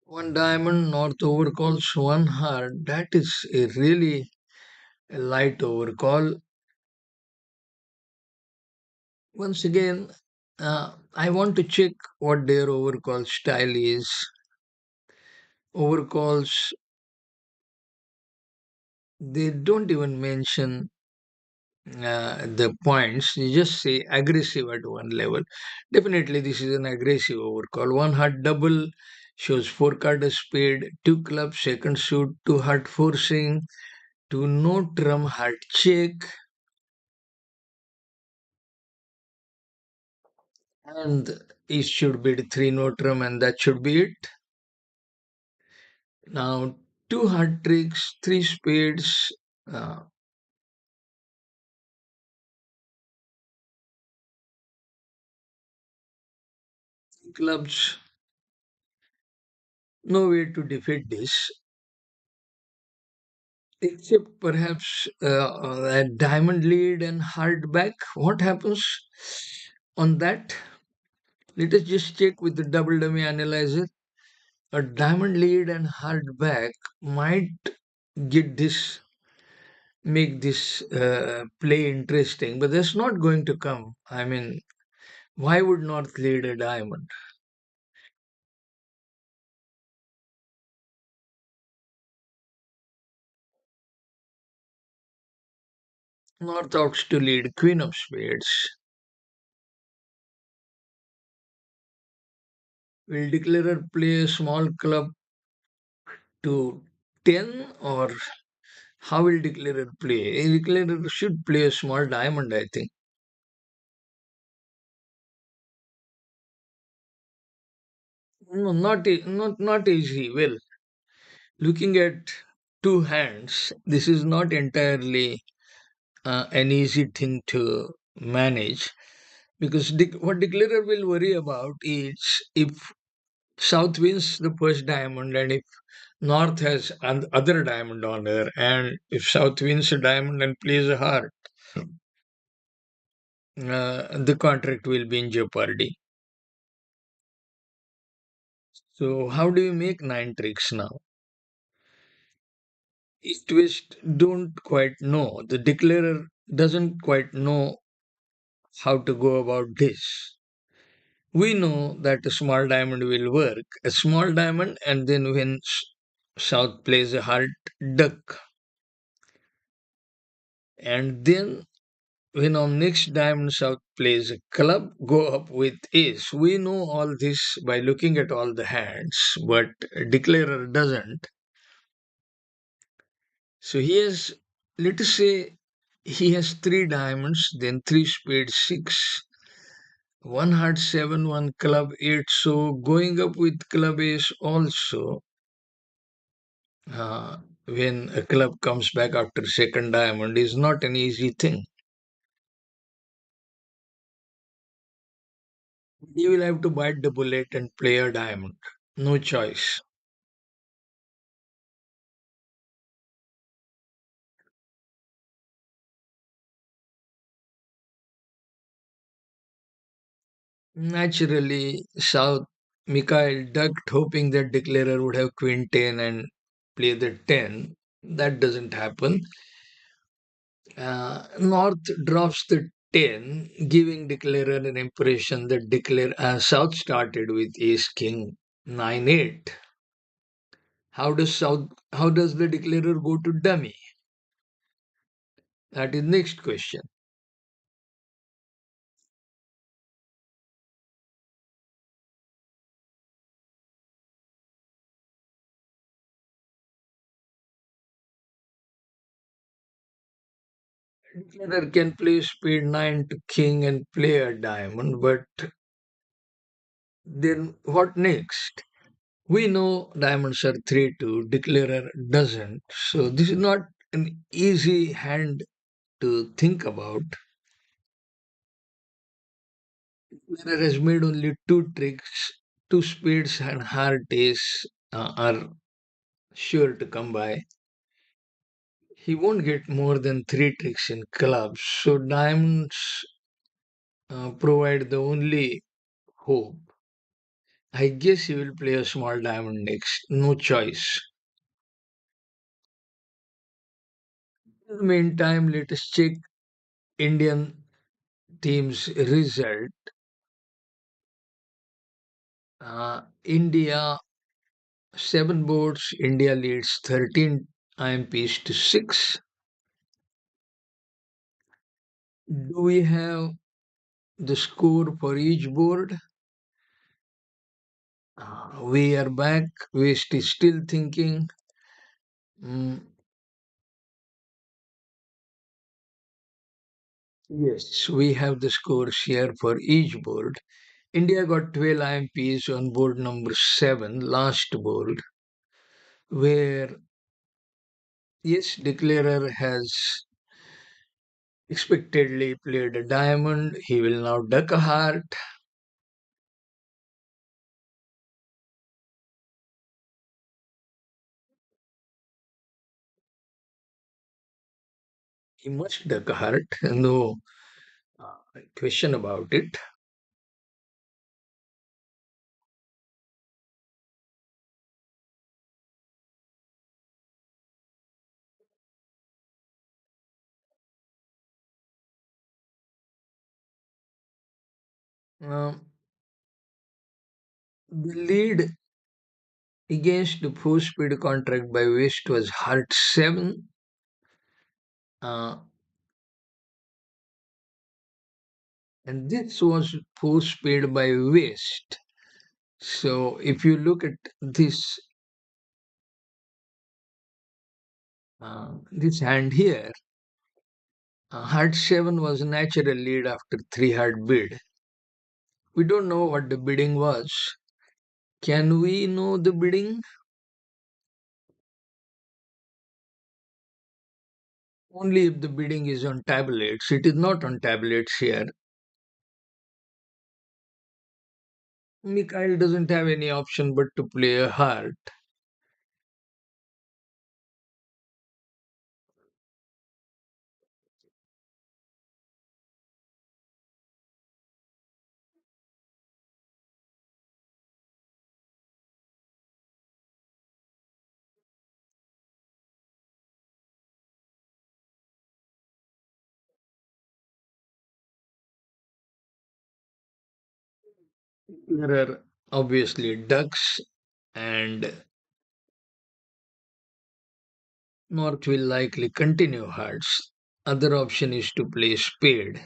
One diamond, North overcalls one heart. That is a really light overcall. Once again, I want to check what their overcall style is. Overcalls, they don't even mention the points. You just say aggressive at one level. Definitely, this is an aggressive overcall. One heart double shows four card of spade, two clubs, second suit, two heart forcing, two no trump heart check, and it should be the three no trump, and that should be it. Now, two heart tricks, three spades, uh, clubs. No way to defeat this, except perhaps a diamond lead and hard back. What happens on that? Let us just check with the double dummy analyzer. A diamond lead and hard back might get this, make this play interesting, but that's not going to come. I mean, why would North lead a diamond? North outs to lead Queen of Spades. Will declarer play a small club to 10, or how will declarer play? A declarer should play a small diamond, I think. No, not easy. Well, looking at two hands, this is not entirely an easy thing to manage, because what declarer will worry about is if South wins the first diamond, and if North has other diamond on her, and if South wins a diamond and plays a heart, the contract will be in jeopardy. So how do you make 9 tricks now? East West don't quite know. The declarer doesn't quite know how to go about this. We know that a small diamond will work. A small diamond, and then when South plays a heart duck, and then when on next diamond South plays a club, go up with ace. We know all this by looking at all the hands, but a declarer doesn't. So he has, let us say, he has three diamonds, then three spades six, one heart seven, one club eight. So going up with club ace also, uh, when a club comes back after second diamond, is not an easy thing. He will have to bite the bullet and play a diamond. No choice. Naturally, South Mikhail ducked, hoping that declarer would have queen 10 and play the 10. That doesn't happen. North drops the 10, giving declarer an impression that South started with ace king 9 8. How does the declarer go to dummy? That is next question. Declarer can play spade 9 to king and play a diamond, but then what next? We know diamonds are 3 2, declarer doesn't. So this is not an easy hand to think about. Declarer has made only two tricks, two spades and heart ace are sure to come by. He won't get more than three tricks in clubs. So diamonds provide the only hope. I guess he will play a small diamond next. No choice. In the meantime, let us check Indian team's result. India, seven boards. India leads 13 IMPs to 6. Do we have the score for each board? We are back. West is still thinking. Mm, yes, we have the scores here for each board. India got 12 IMPs on board number 7, last board, where, yes, declarer has expectedly played a diamond. He will now duck a heart. He must duck a heart. No question about it. Um, the lead against the four-speed contract by West was heart 7. Uh, and this was four-speed by West. So if you look at this hand here, heart 7 was a natural lead after 3 heart bid. We don't know what the bidding was. Can we know the bidding? Only if the bidding is on tablets. It is not on tablets here. Mikhail doesn't have any option but to play a heart. There are obviously ducks, and North will likely continue hearts. Other option is to play spade.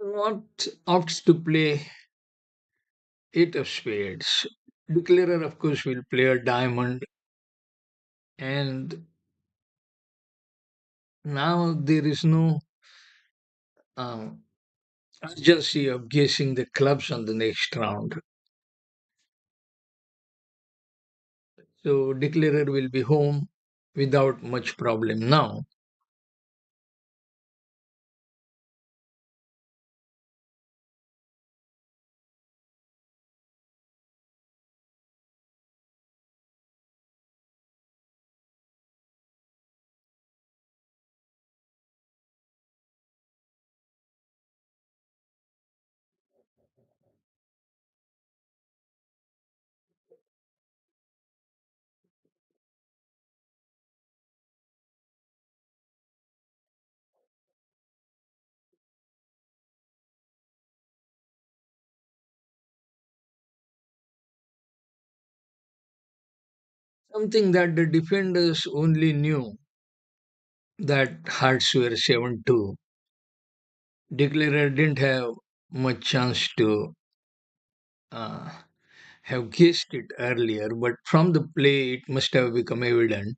North opts to play eight of spades. Declarer, of course, will play a diamond, and now there is no um, urgency of guessing the clubs on the next round. So Declarer will be home without much problem now. Something that the defenders only knew that hearts were 7-2. Declarer didn't have much chance to uh, have guessed it earlier, but from the play it must have become evident.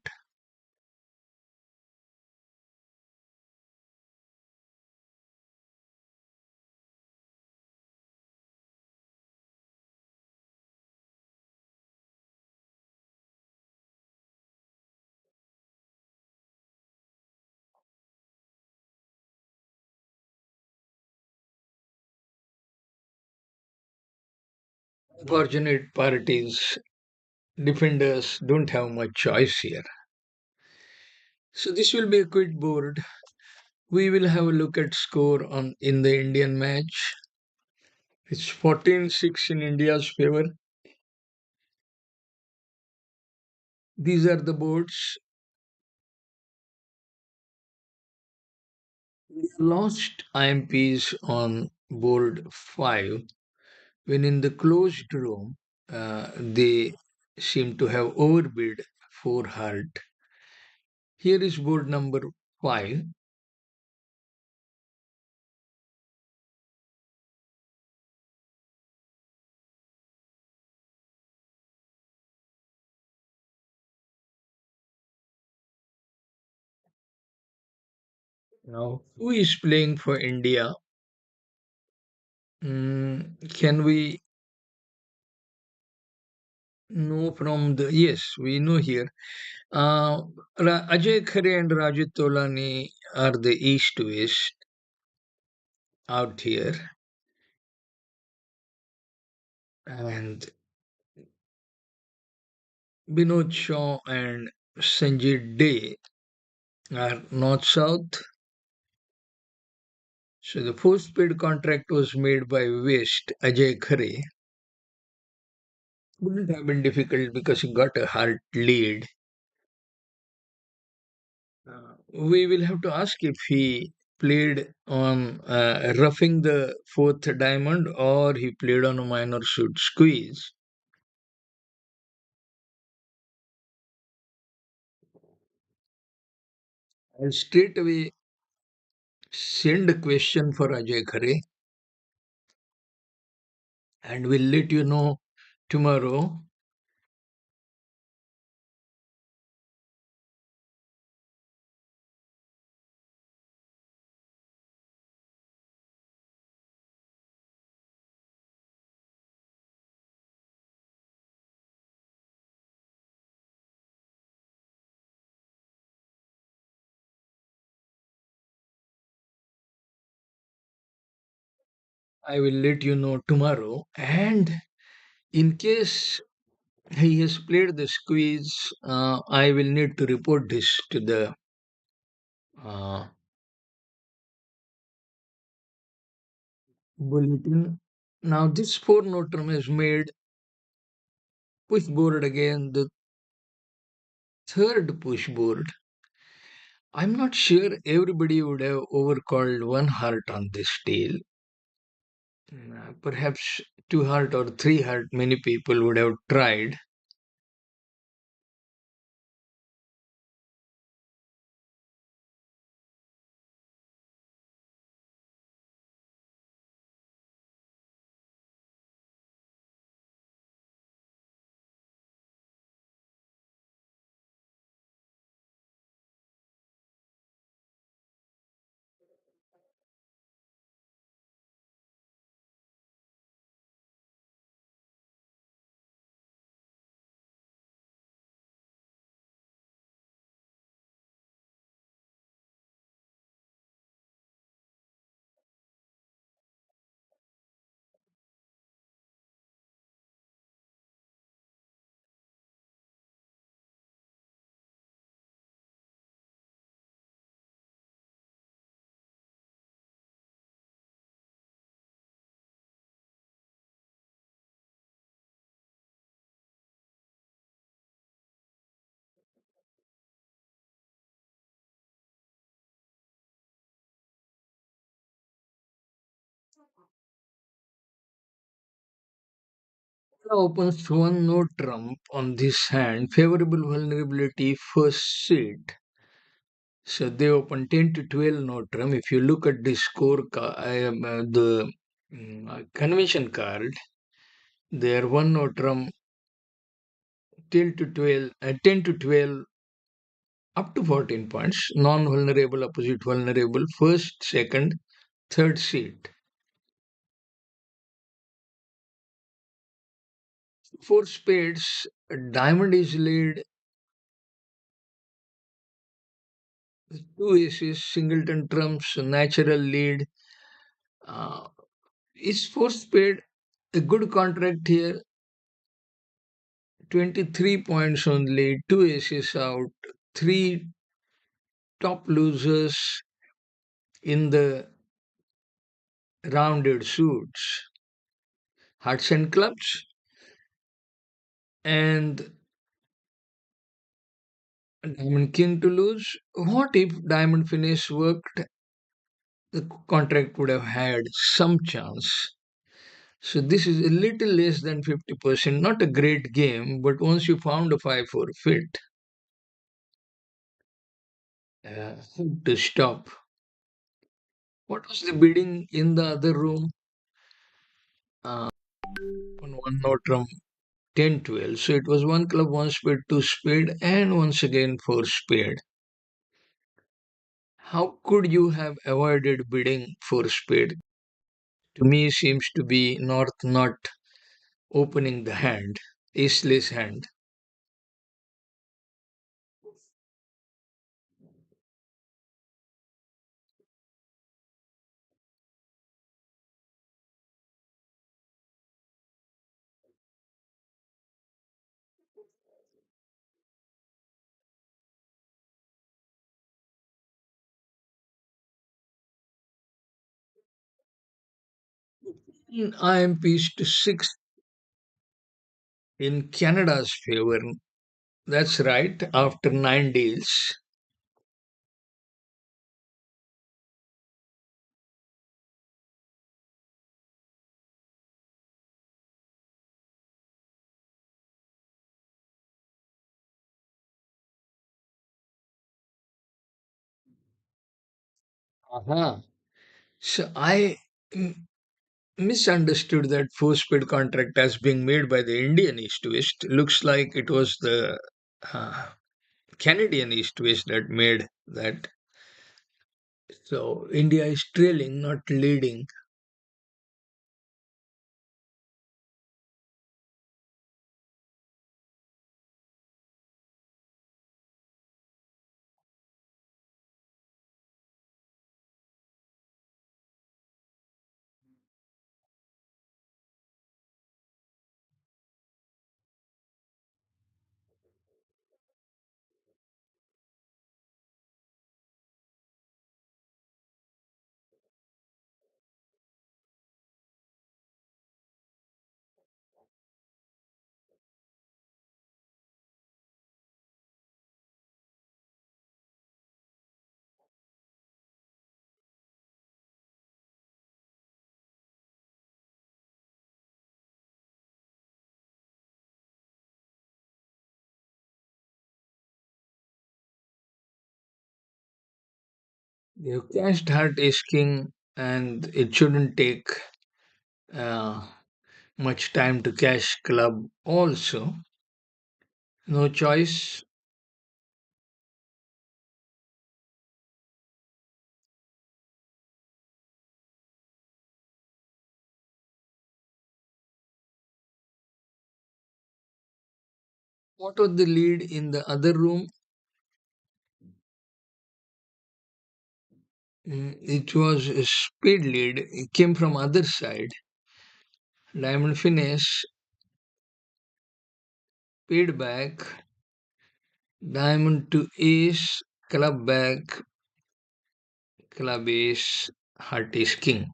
Unfortunate parties, defenders don't have much choice here. So this will be a quick board. We will have a look at score on in the Indian match. It's 14-6 in India's favor. These are the boards. We lost IMPs on board 5 when in the closed room they seem to have overbid 4 heart. Here is board number 5. Now, who is playing for India? Can we know from the. Yes, we know here. Uh, Ajay Khare and Rajit Tolani are the east west out here. And Binod Shaw and Sanjay Day are north south. So the postpaid contract was made by West Ajay Khare. Wouldn't have been difficult because he got a hard lead. We will have to ask if he played on roughing the fourth diamond or he played on a minor shoot squeeze. I'll straight away send a question for Ajay Khare and we'll let you know tomorrow. I will let you know tomorrow. And in case he has played the squeeze, I will need to report this to the uh, bulletin. Now, this four note has made push board again, the third push board. I'm not sure everybody would have overcalled one heart on this tail. Perhaps two heart or three heart, many people would have tried. Opens one no trump on this hand, favorable vulnerability first seat. So they open 10 to 12 no trump. If you look at the score, the convention card, there one no trump 10 to 12, 10 to 12 up to 14 points, non-vulnerable, opposite vulnerable, first, second, third seat. Four spades, diamond is lead, two aces, singleton trumps, natural lead. Uh, is four spade a good contract here? 23 points only, two aces out, three top losers in the rounded suits, hearts and clubs, and diamond king to lose. What if diamond finish worked? The contract would have had some chance. So this is a little less than 50%. Not a great game, but once you found a 5-4 fit, to stop. What was the bidding in the other room? Uh, on one note from 10-12. So it was one club, one spade, two spade, and once again four spade. How could you have avoided bidding four spade? To me, seems to be North not opening the hand, aceless hand. I am pitched sixth in Canada's favor. That's right, after 9 deals. Uh-huh. So I misunderstood that four-speed contract as being made by the Indian East West. Looks like it was the uh, Canadian East West that made that. So India is trailing, not leading. You cashed Hart is king, and it shouldn't take uh, much time to cash club. Also, no choice. What was the lead in the other room? It was a speed lead. It came from other side. Diamond finish, speed back, diamond to ace, club back, club ace, heart is king.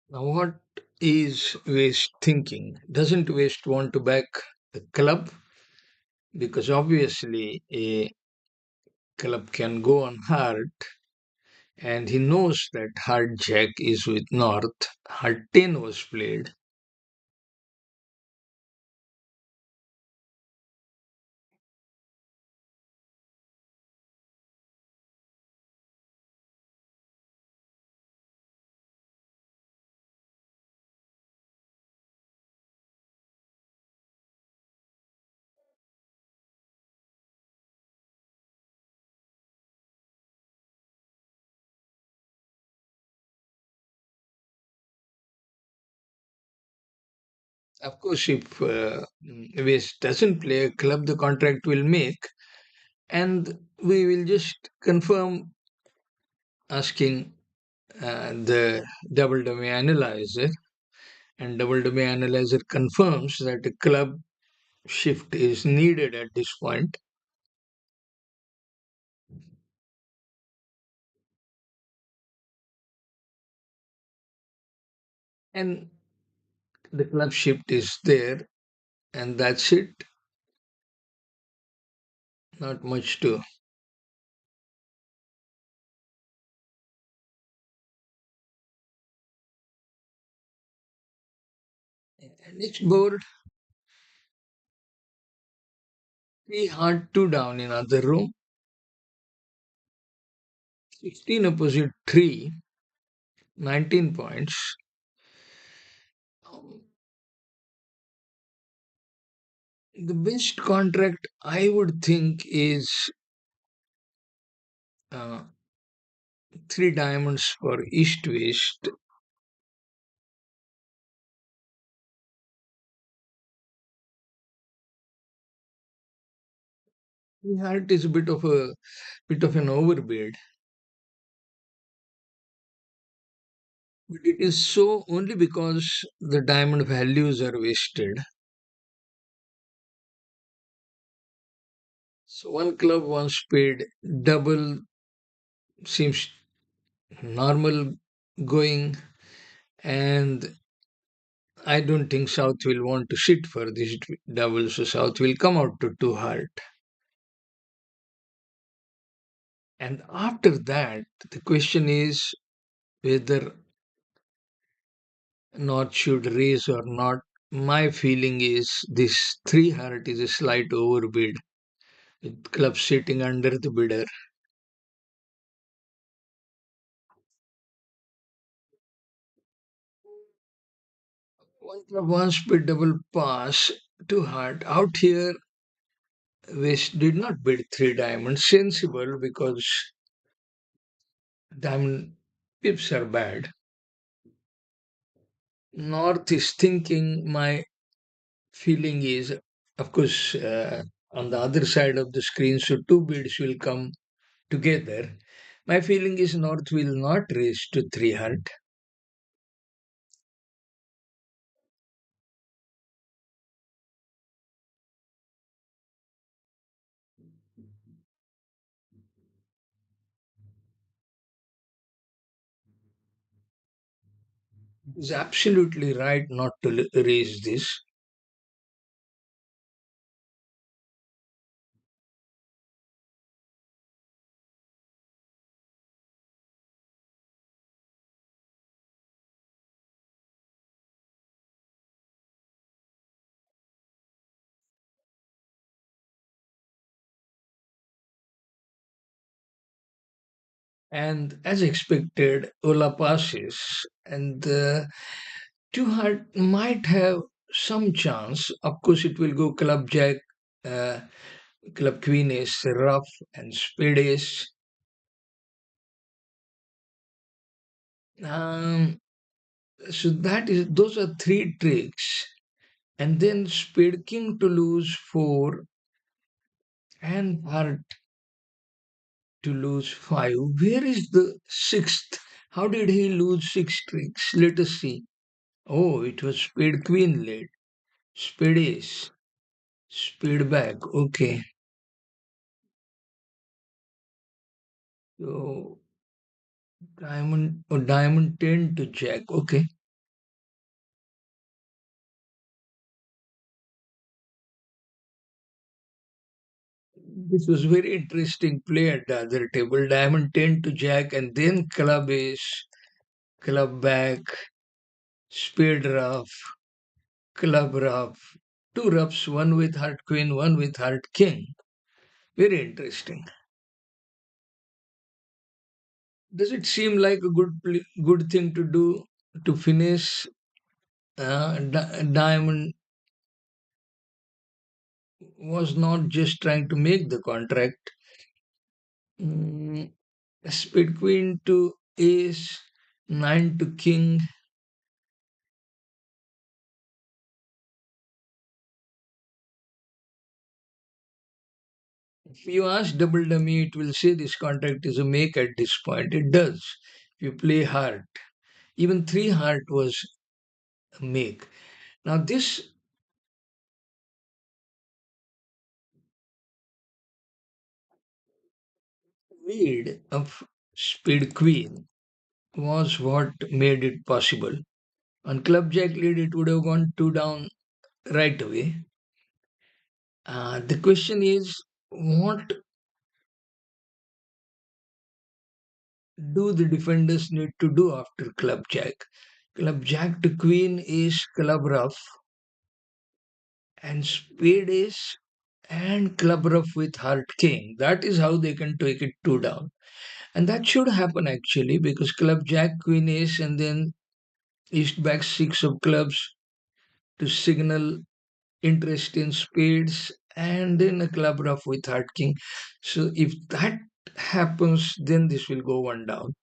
Now, what is West thinking? Doesn't West want to back the club? Because obviously a club can go on heart, and he knows that heart jack is with North. Heart 10 was played. Of course, if West doesn't play a club, the contract will make, and we will just confirm asking the double dummy analyzer, and double dummy analyzer confirms that a club shift is needed at this point, and the club shift is there, and that's it. Not much to. Next board, three hard two down in other room, 16 opposite 3, 19 points. Um, the best contract I would think is uh, three diamonds for East West. The heart is a bit of an overbid, but it is so only because the diamond values are wasted. So one club once paid double seems normal going, and I don't think South will want to sit for this double, so South will come out to two heart. And after that, the question is whether North should raise or not. My feeling is this three heart is a slight overbid with club sitting under the bidder. One club once bid double pass, two heart. Out here, West did not bid three diamonds. Sensible because diamond pips are bad. North is thinking, my feeling is, of course, on the other side of the screen, so two bids will come together. My feeling is North will not raise to three heart. Is absolutely right not to raise this. And as expected, Ola passes, and two heart might have some chance. Of course, it will go club jack, uh, club queen ace, rough, and spade ace. Um, so that is those are three tricks, and then spade king to lose four, and heart to lose five. Where is the sixth? How did he lose six tricks? Let us see. Oh, it was spade queen late, spade ace, spade back. Okay, so diamond 10 to jack. Okay, this was very interesting play at the other table. Diamond 10 to jack, and then club ace, club back, spade rough, club rough. Two roughs, one with heart queen, one with heart king. Very interesting. Does it seem like a good thing to do to finish? Diamond was not just trying to make the contract. Mm, Spade queen to ace, nine to king. If you ask double dummy, it will say this contract is a make at this point. It does. If you play heart, even three heart was a make. Now this lead of spade queen was what made it possible. On club jack lead, it would have gone two down right away. The question is, what do the defenders need to do after club jack? Club jack to queen is club rough, and spade ace and club rough with heart king. That is how they can take it two down. And that should happen actually because club jack, queen ace, and then east back six of clubs to signal interest in spades, and then a club rough with heart king. So if that happens, then this will go one down.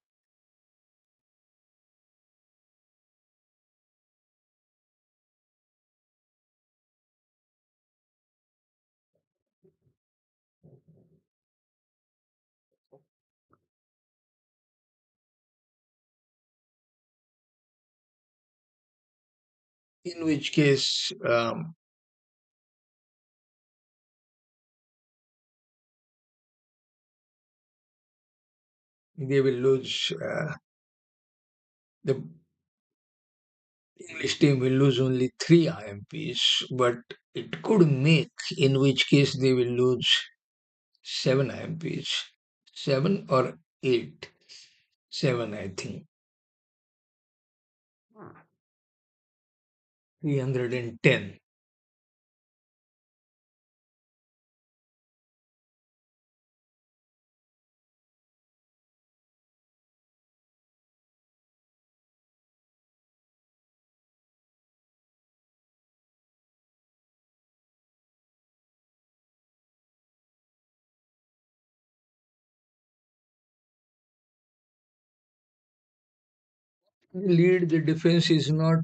in which case they will lose. The English team will lose only 3 IMPs, but it could make, in which case they will lose 7 IMPs. 7 or 8. 7, I think. 310. Lead the defense is not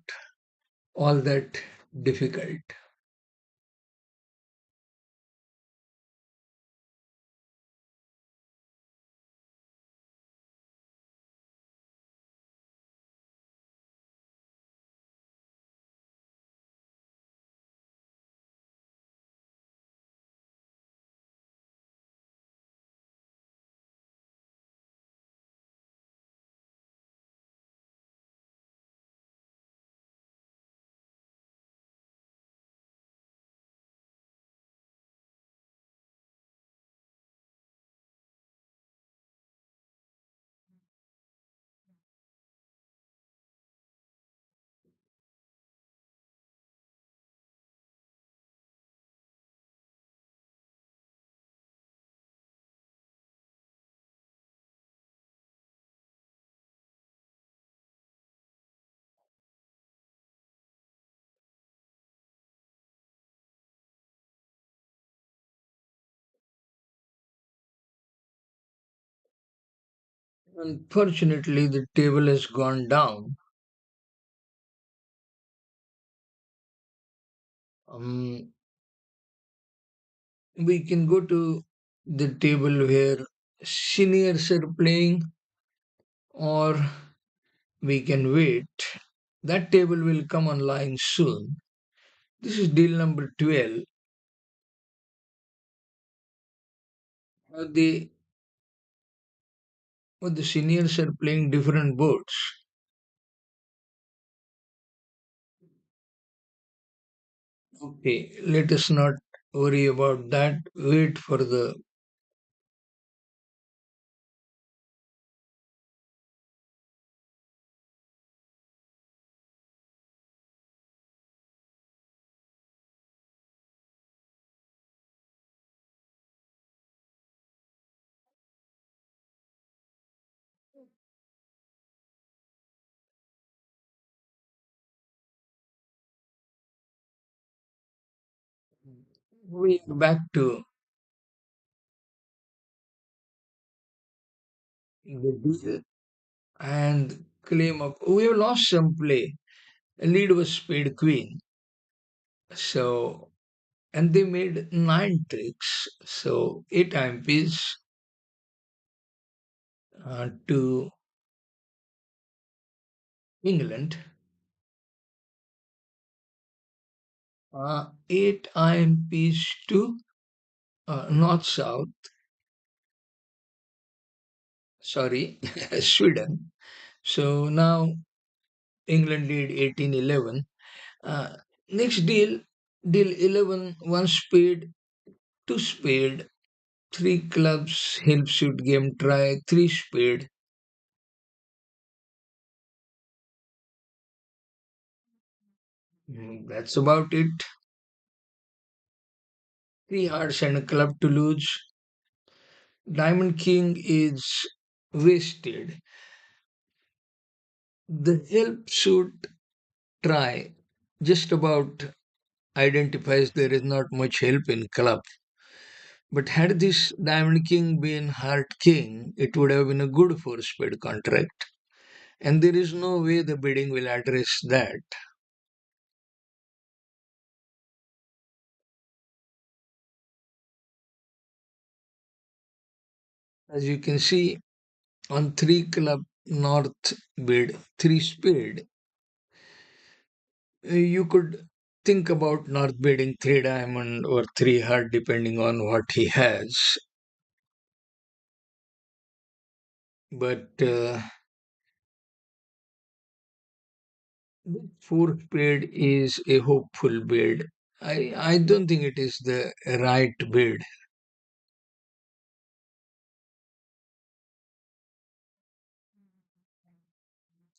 all that difficult. Unfortunately, the table has gone down. Um, we can go to the table where seniors are playing, or we can wait. That table will come online soon. This is deal number 12. The the seniors are playing different boards. Okay, let us not worry about that. Wait for the. We are back to the deal and claim up. We have lost some play. Lead was spade queen. So, and they made 9 tricks. So, 8 IMPs to England. 8 IMPs to North South, sorry, Sweden. So now England lead 18-11. Next deal, deal 11, one spade, two spade, three clubs, help shoot game try, three spade. That's about it. Three hearts and a club to lose. Diamond King is wasted. The help shoot try just about identifies there is not much help in club. But had this Diamond King been Heart King, it would have been a good four spade contract. And there is no way the bidding will address that. As you can see, on three club North bid, three spade, You could think about North bidding three diamond or three heart depending on what he has. But four spade is a hopeful bid. I don't think it is the right bid.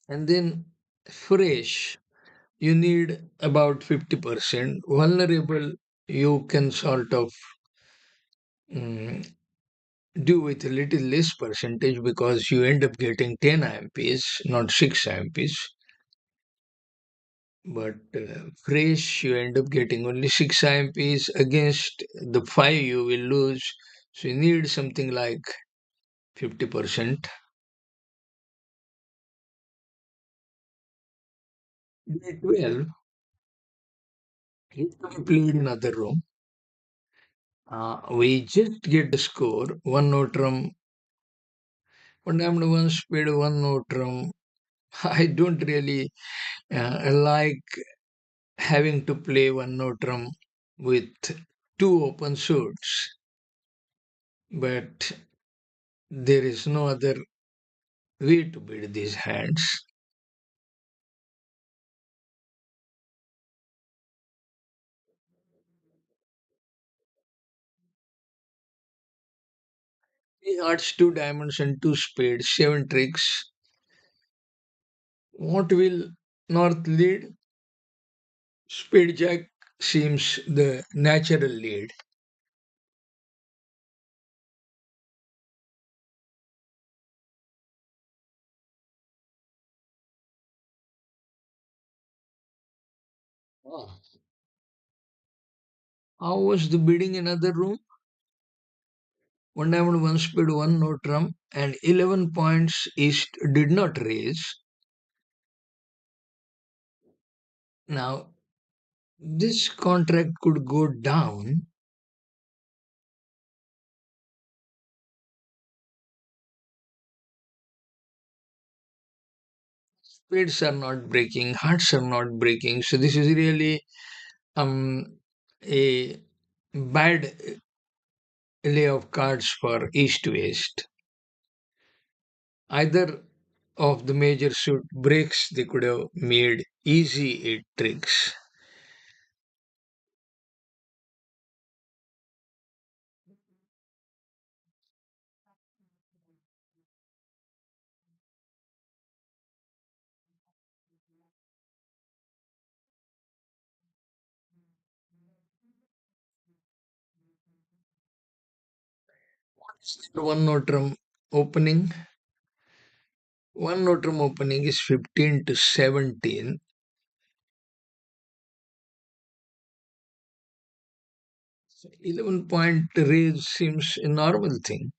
And then fresh, you need about 50%. Vulnerable, you can sort of mm, do with a little less percentage because you end up getting 10 IMPs, not 6 IMPs. But fresh, you end up getting only 6 IMPs against the 5 you will lose. So you need something like 50%. Day 12, it can be played in other room. We just get the score, one notrum, one diamond, one spade, one notrum. I don't really like having to play one notrum with two open suits, but there is no other way to beat these hands. Three hearts, two diamonds, and two spades, seven tricks. What will North lead? Spade Jack seems the natural lead. Ah. How was the bidding in other room? One diamond, one spade, one no trump, and 11 points East did not raise. Now, this contract could go down. Spades are not breaking, hearts are not breaking. So this is really a bad lay of cards for East West. Either of the major suit breaks, they could have made easy eight tricks. One notrum opening. One notrum opening is 15 to 17. 11-point raise seems a normal thing.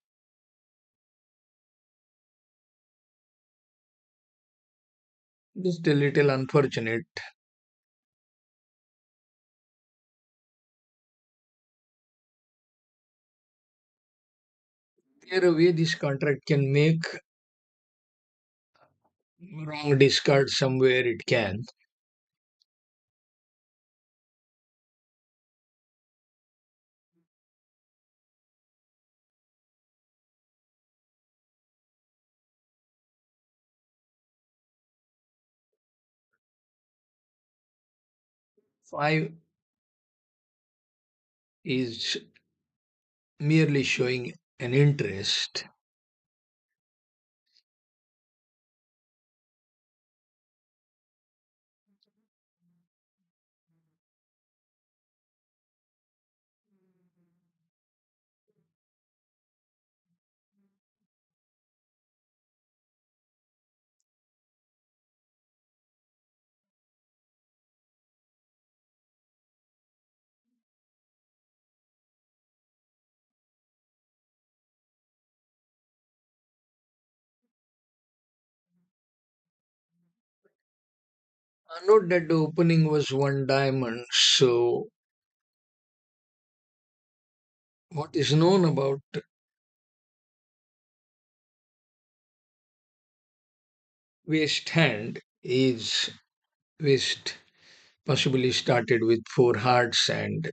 Just a little unfortunate. There a way this contract can make wrong discard somewhere it can. 5 is merely showing an interest. Note that the opening was one diamond. So, what is known about waste hand is waste possibly started with four hearts and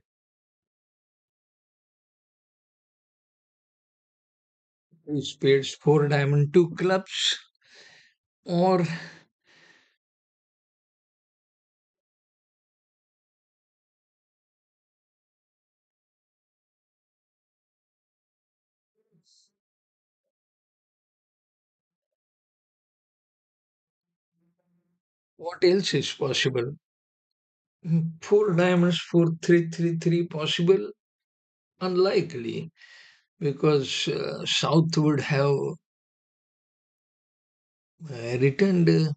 two spades, four diamond, two clubs, or what else is possible? Four diamonds, four, three, three, three possible? Unlikely, because South would have returned.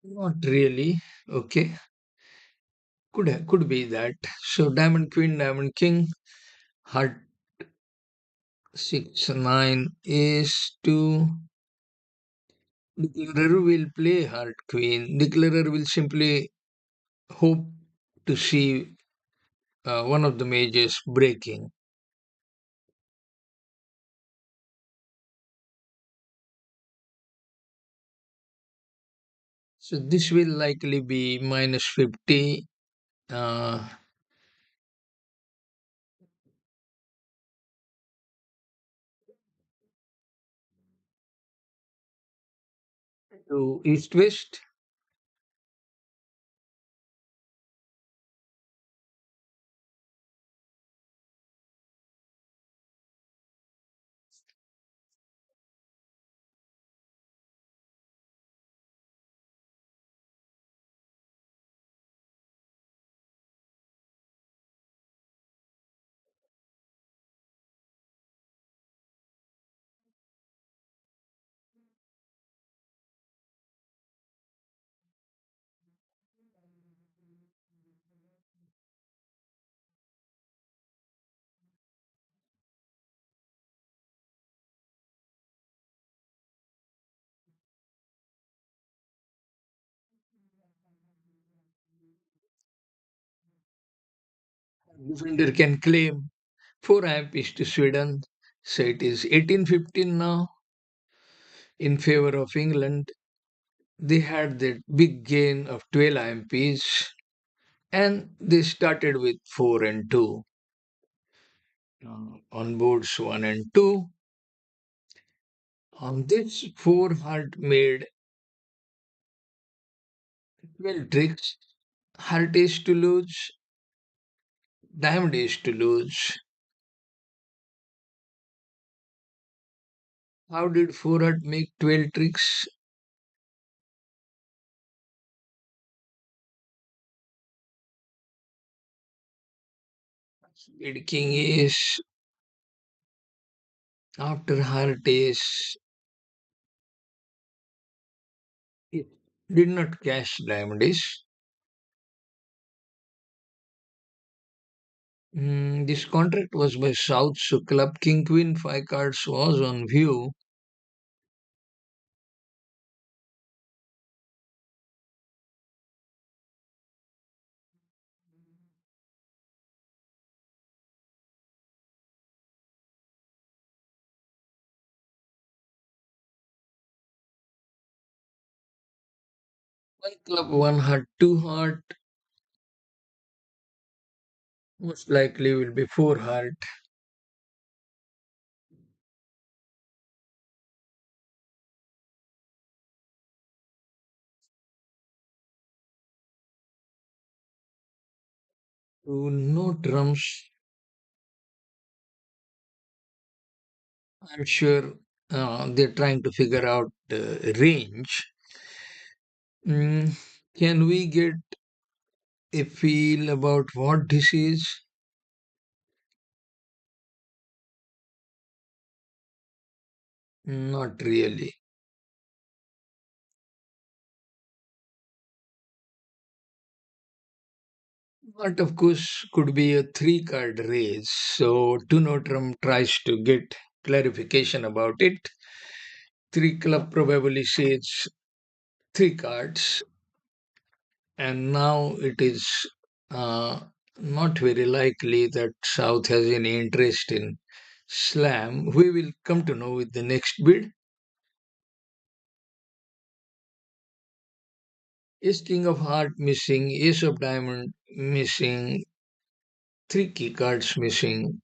Not really. Okay, could be that. So diamond queen, diamond king, heart 6 9 is to declarer will play heart queen. Declarer will simply hope to see one of the majors breaking. So this will likely be minus 50 uh, to east west. Defender can claim 4 apiece to Sweden. So it is 18-15 now in favor of England. They had that big gain of 12 MPs and they started with 4 and 2 on boards 1 and 2. On this, 4 had made 12 tricks. Heart is to lose, diamond is to lose. How did 4 heart make 12 tricks? Spade king is after heart is it did not cash diamond is. This contract was by South, so club king queen 5 cards was on view. One club, one heart, two heart, most likely will be four heart. So no trumps. I'm sure they're trying to figure out range. Mm, can we get a feel about what this is? Not really. But of course, could be a three card race. So Tunotrum tries to get clarification about it. Three club probably says three cards, and now it is uh, not very likely that South has any interest in slam, we will come to know with the next bid. Ace king of heart missing, ace of diamond missing, three key cards missing.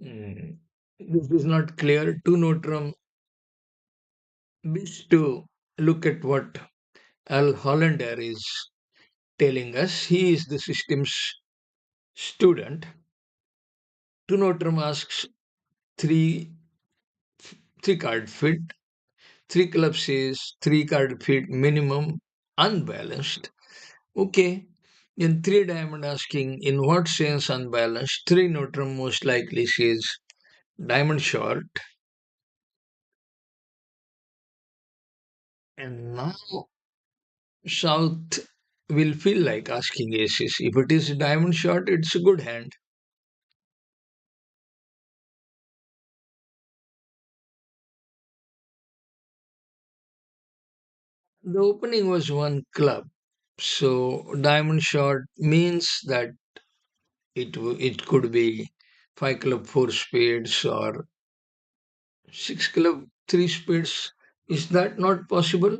Hmm. This is not clear. To Notram wish to look at what Al Hollander is telling us. He is the system's student. To Notram asks three three card fit. Three club says three card fit minimum unbalanced. Okay. In three diamond asking in what sense unbalanced? Three Notram most likely says diamond short. And now South will feel like asking aces. If it is diamond short, it's a good hand. The opening was one club, so diamond short means that it could be five club four spades or six club three spades. Is that not possible?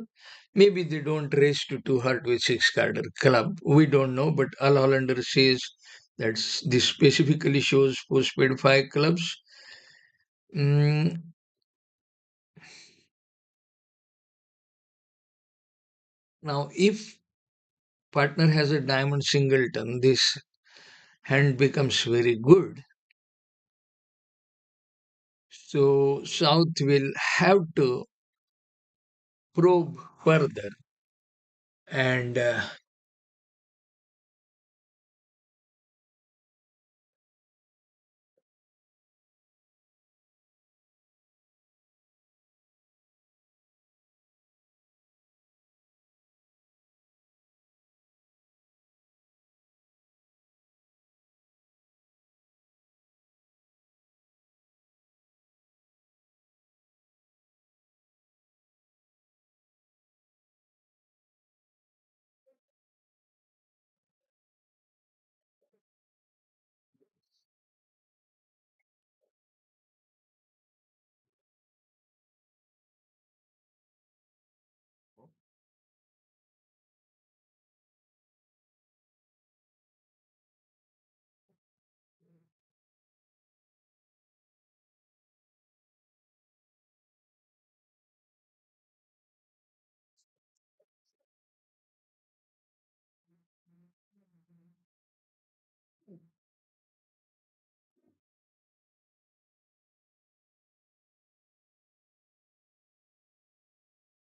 Maybe they don't raise to two heart with six card club. We don't know, but Al Hollander says that this specifically shows four spade five clubs. Mm, now, if partner has a diamond singleton, this hand becomes very good. So South will have to probe further. And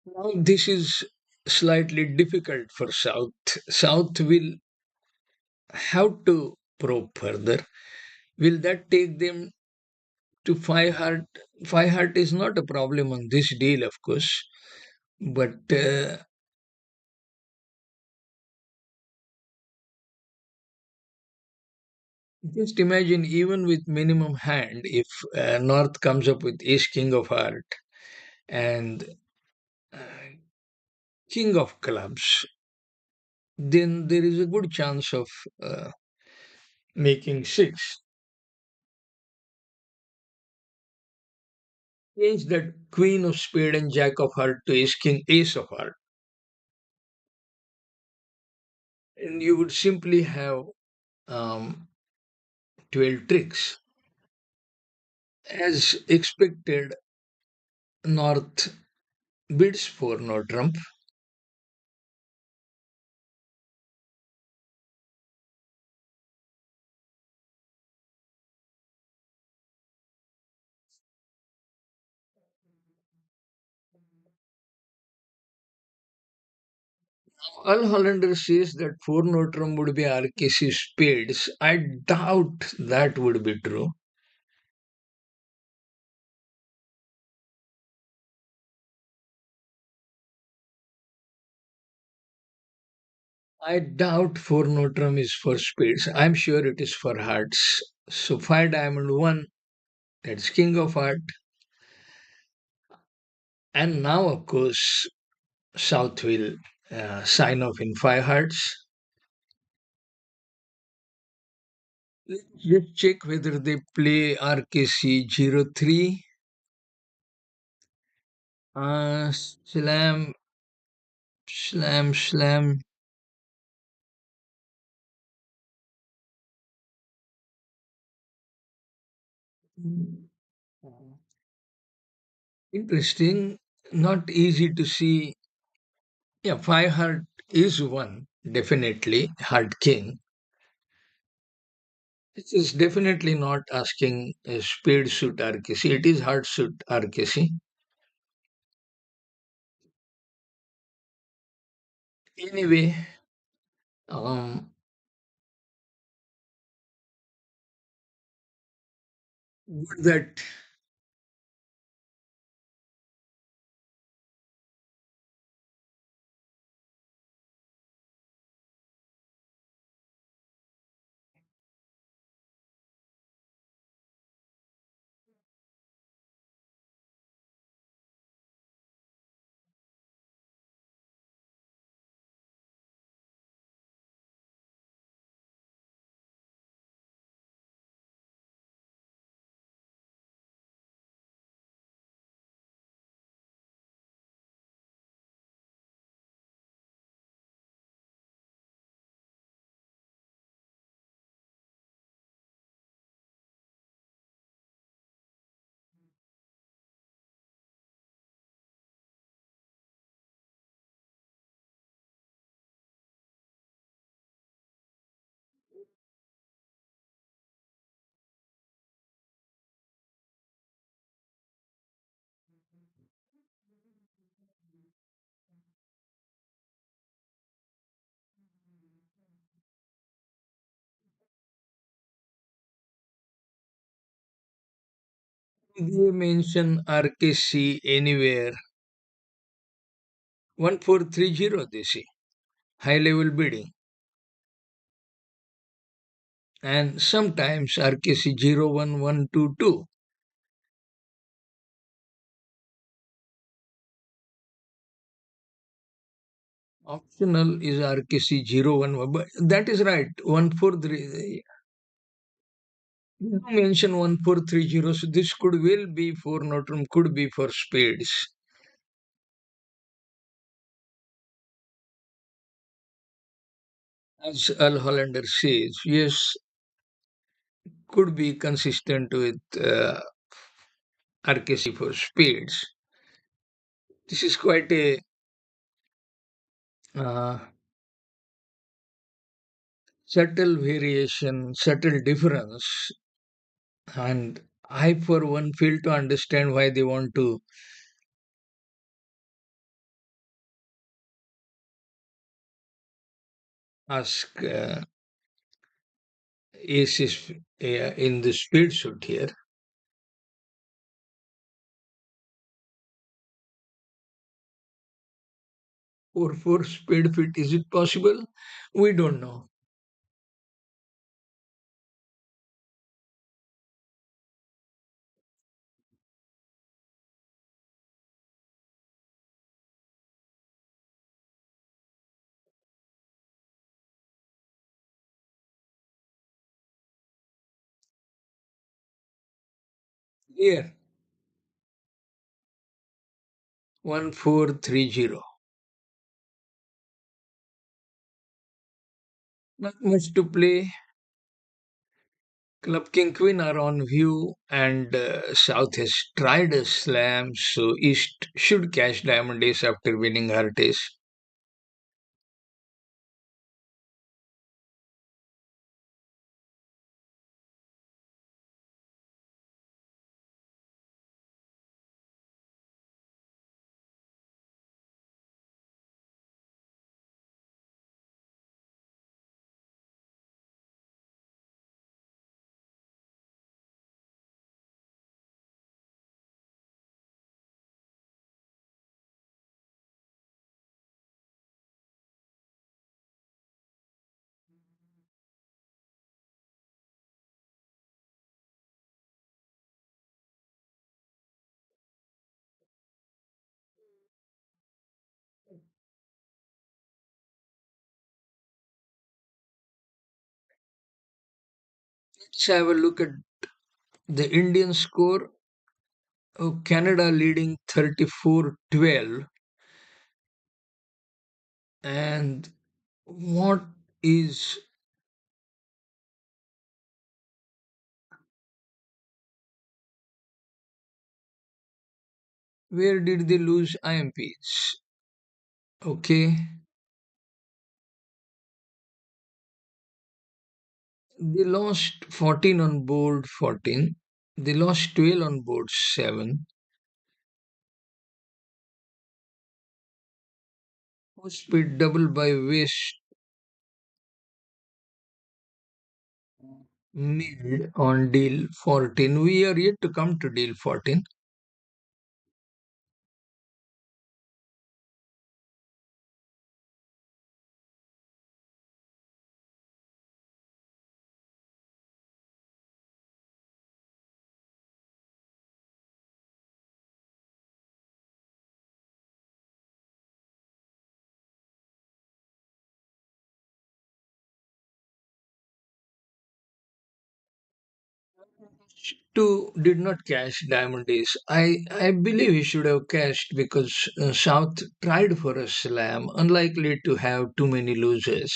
now this is slightly difficult for South. South will have to probe further. Will that take them to five heart? Five heart is not a problem on this deal, of course, but just imagine, even with minimum hand, if North comes up with Ace King of Heart and uh, King of Clubs, then there is a good chance of uh, making six. Change that Queen of Spade and Jack of Heart to Ace King Ace of Heart, and you would simply have um, 12 tricks. As expected, North bids for no trump. Al Hollander says that 4 no trump would be RKC spades. I doubt that would be true. I doubt 4 no trump is for spades. I'm sure it is for hearts. So 5 diamond 1 That's King of Heart. And now, of course, South will sign off in five hearts. Let's just check whether they play RKC 03. Slam, slam, slam. Interesting. Not easy to see. Yeah, five heart is one, definitely. Heart king. This is definitely not asking a spade suit RKC. It is heart suit RKC. Anyway, um, good that they mention RKC anywhere. 1430 they say. High level bidding. And sometimes RKC 01122. Optional is RKC 011. But that is right. 143. You mention 1430. So this could well be for Notrum, could be for spades. As Al Hollander says, yes, could be consistent with RKC for spades. This is quite a uh, subtle variation, subtle difference. And I, for one, fail to understand why they want to ask aces in the spade suit here. 4 4 spade fit, is it possible? We don't know. Here, 1430. Not much to play. Club King Queen are on view, and South has tried a slam, so East should cash Diamond Ace after winning Heart Ace. Let's have a look at the Indian score. Canada leading 34-12. And what is where did they lose IMPs? Okay, they lost 14 on board 14. They lost 12 on board 7. Speed double by West mid on deal 14. We are yet to come to deal 14. Two did not cash Diamond Days. I believe he should have cashed because South tried for a slam, unlikely to have too many losers.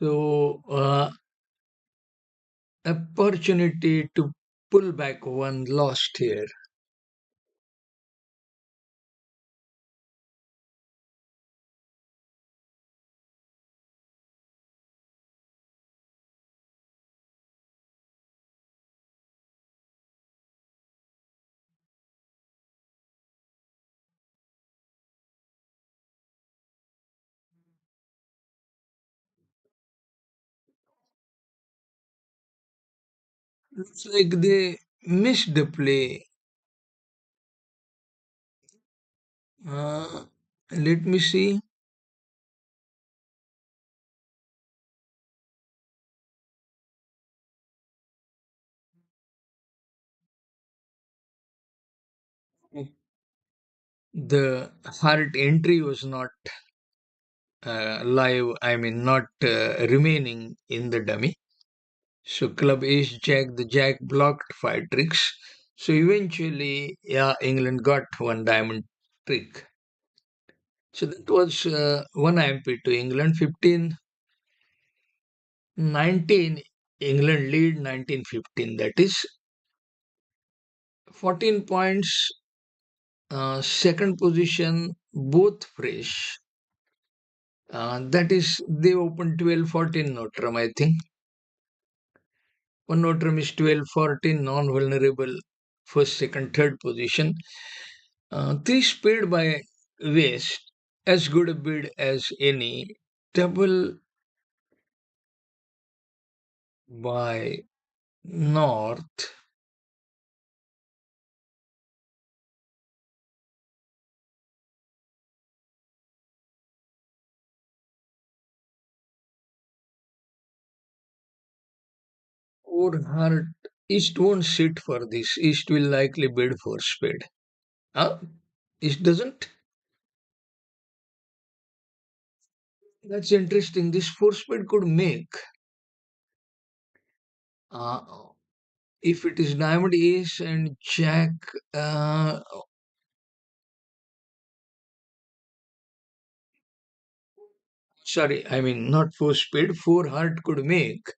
So, opportunity to pull back one lost here. Looks like they missed the play. Uh, Let me see. The hard entry was not live, I mean, not remaining in the dummy. So, club ace jack, the jack blocked five tricks. So, eventually, yeah, England got one diamond trick. So, that was 1 MP to England, 15-19. England lead 19-15. That is 14 points, second position, both fresh. That is, they opened 12-14 Notram, I think. One Notram is 12-14, non vulnerable, first, second, third position. Three speed by West, as good a bid as any. Double by North. Or Heart. East won't sit for this. East will likely bid for speed. Huh? East doesn't? That's interesting. This four speed could make. Uh, if it is Diamond Ace and Jack, uh, sorry, I mean not four speed, four heart could make.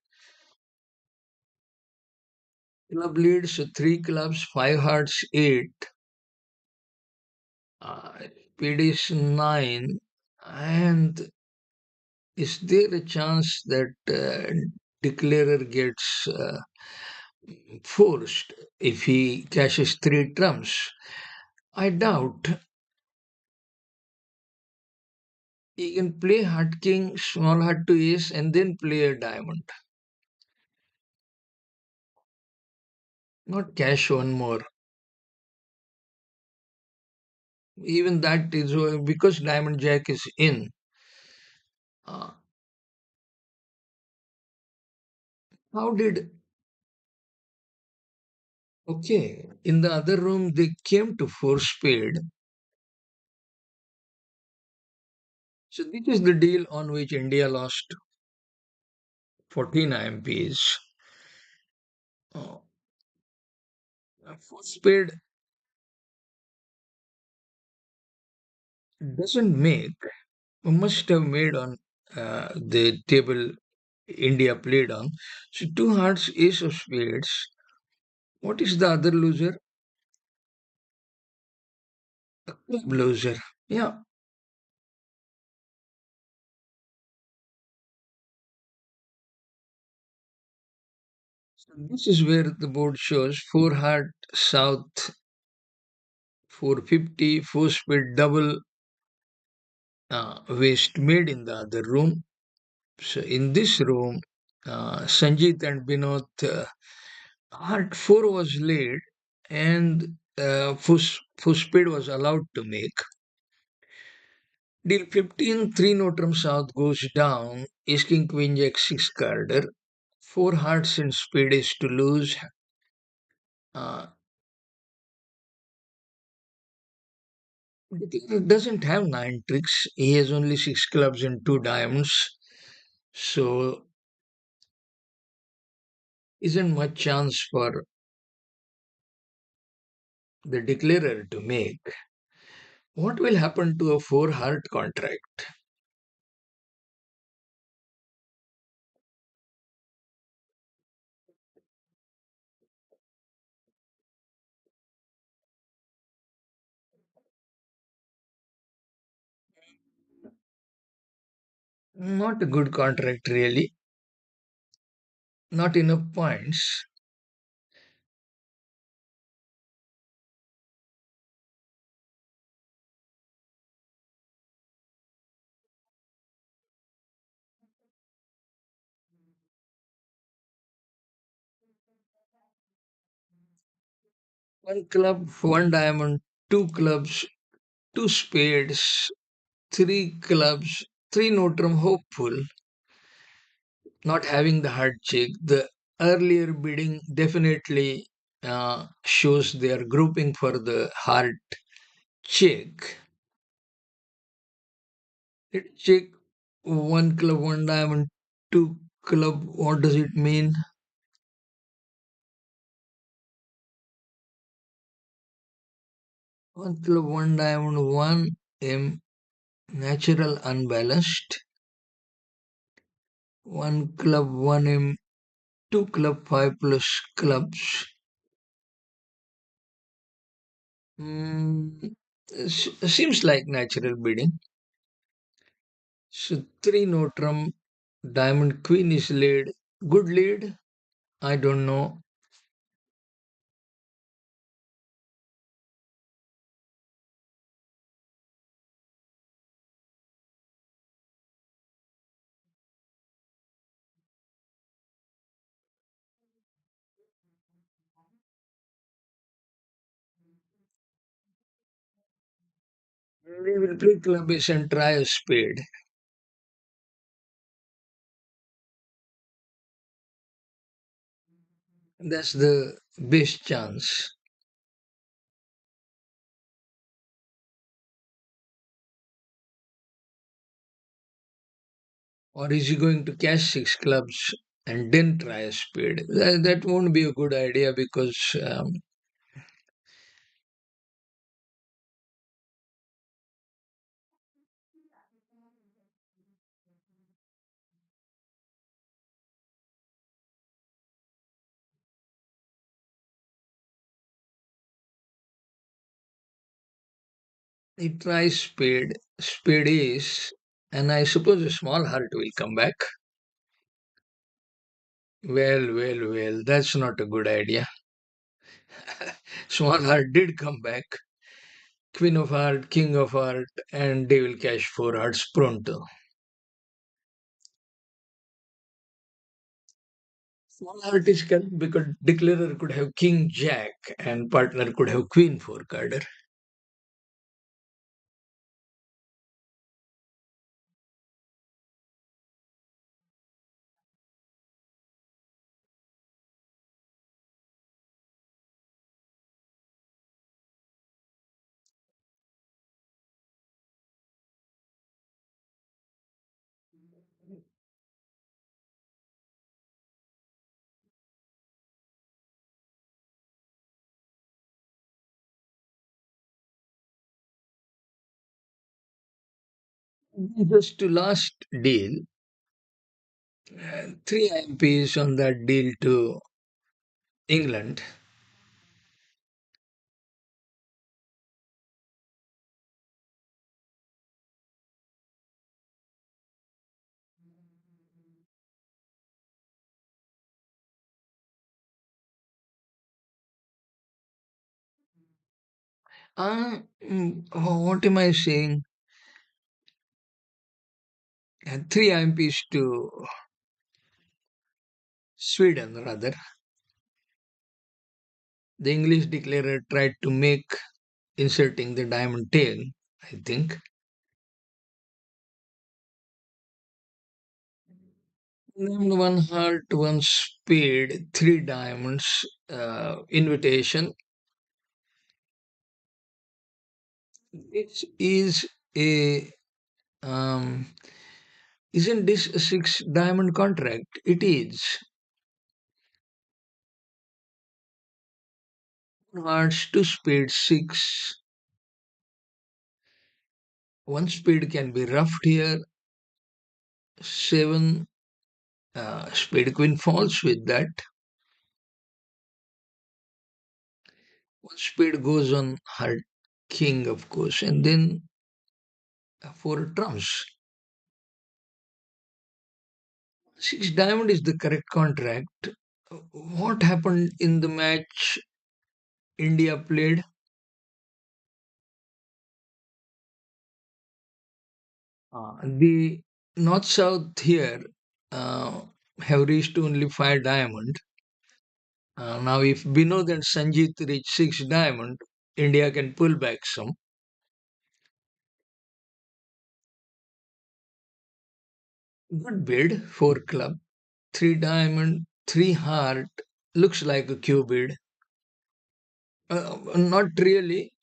Club leads three clubs, five hearts, eight. Speed is nine. And is there a chance that declarer gets forced if he cashes three trumps? I doubt. He can play heart king, small heart to ace, and then play a diamond. Not cash one more. Even that is because diamond jack is in. Uh, how did okay? In the other room, they came to four spade. So this is the deal on which India lost. 14 IMPs. Uh, Postpaid doesn't make, must have made on the table India played on. So two hearts, ace of spades. What is the other loser? A club loser. Yeah. So this is where the board shows four heart south, 450, four spade double, waste made in the other room. So in this room, Sanjit and Binod, heart four was laid and full spade was allowed to make. Deal 15, 3 Notram South goes down, Ace King Queen Jack 6 carder, 4 hearts and spade is to lose. Uh, he doesn't have 9 tricks, he has only 6 clubs and 2 diamonds, so isn't much chance for the declarer to make. What will happen to a 4 heart contract? Not a good contract, really. Not enough points. One club, one diamond, two clubs, two spades, three clubs, three Notram hopeful, not having the hard check. The earlier bidding definitely shows they are grouping for the hard check. Let's check one club, one diamond, two club. What does it mean? One club, one diamond, one M, natural unbalanced. One club, one M, two club, five plus clubs. Mm, seems like natural bidding. So three Notram, Diamond Queen is laid. Good lead? I don't know. We will play club ace and try a spade. That's the best chance. Or is he going to cash six clubs and then try a spade? That won't be a good idea because he tries spade, spade ace, and I suppose a small heart will come back. Well, that's not a good idea. Small heart did come back. Queen of Heart, King of Heart, and Devil Cash 4 hearts pronto. Small heart is correct because declarer could have King Jack and partner could have Queen 4 carder. Just to last deal, three IMPs on that deal to England. What am I saying? Three IMPs to Sweden, rather. The English declarer tried to make inserting the diamond tail, I think. Named one heart, one spade, three diamonds. Invitation. This is a isn't this a six diamond contract? It is. Hearts, two spades, six. One spade can be roughed here. Seven. Spade queen falls with that. One spade goes on heart king, of course, and then four trumps. Six diamond is the correct contract. What happened in the match India played? The North South here uh, have reached only five diamond. Now, if Binod and Sanjit reach six diamond, India can pull back some. Good bid, four club, three diamond, three heart. Looks like a cubid. Not really,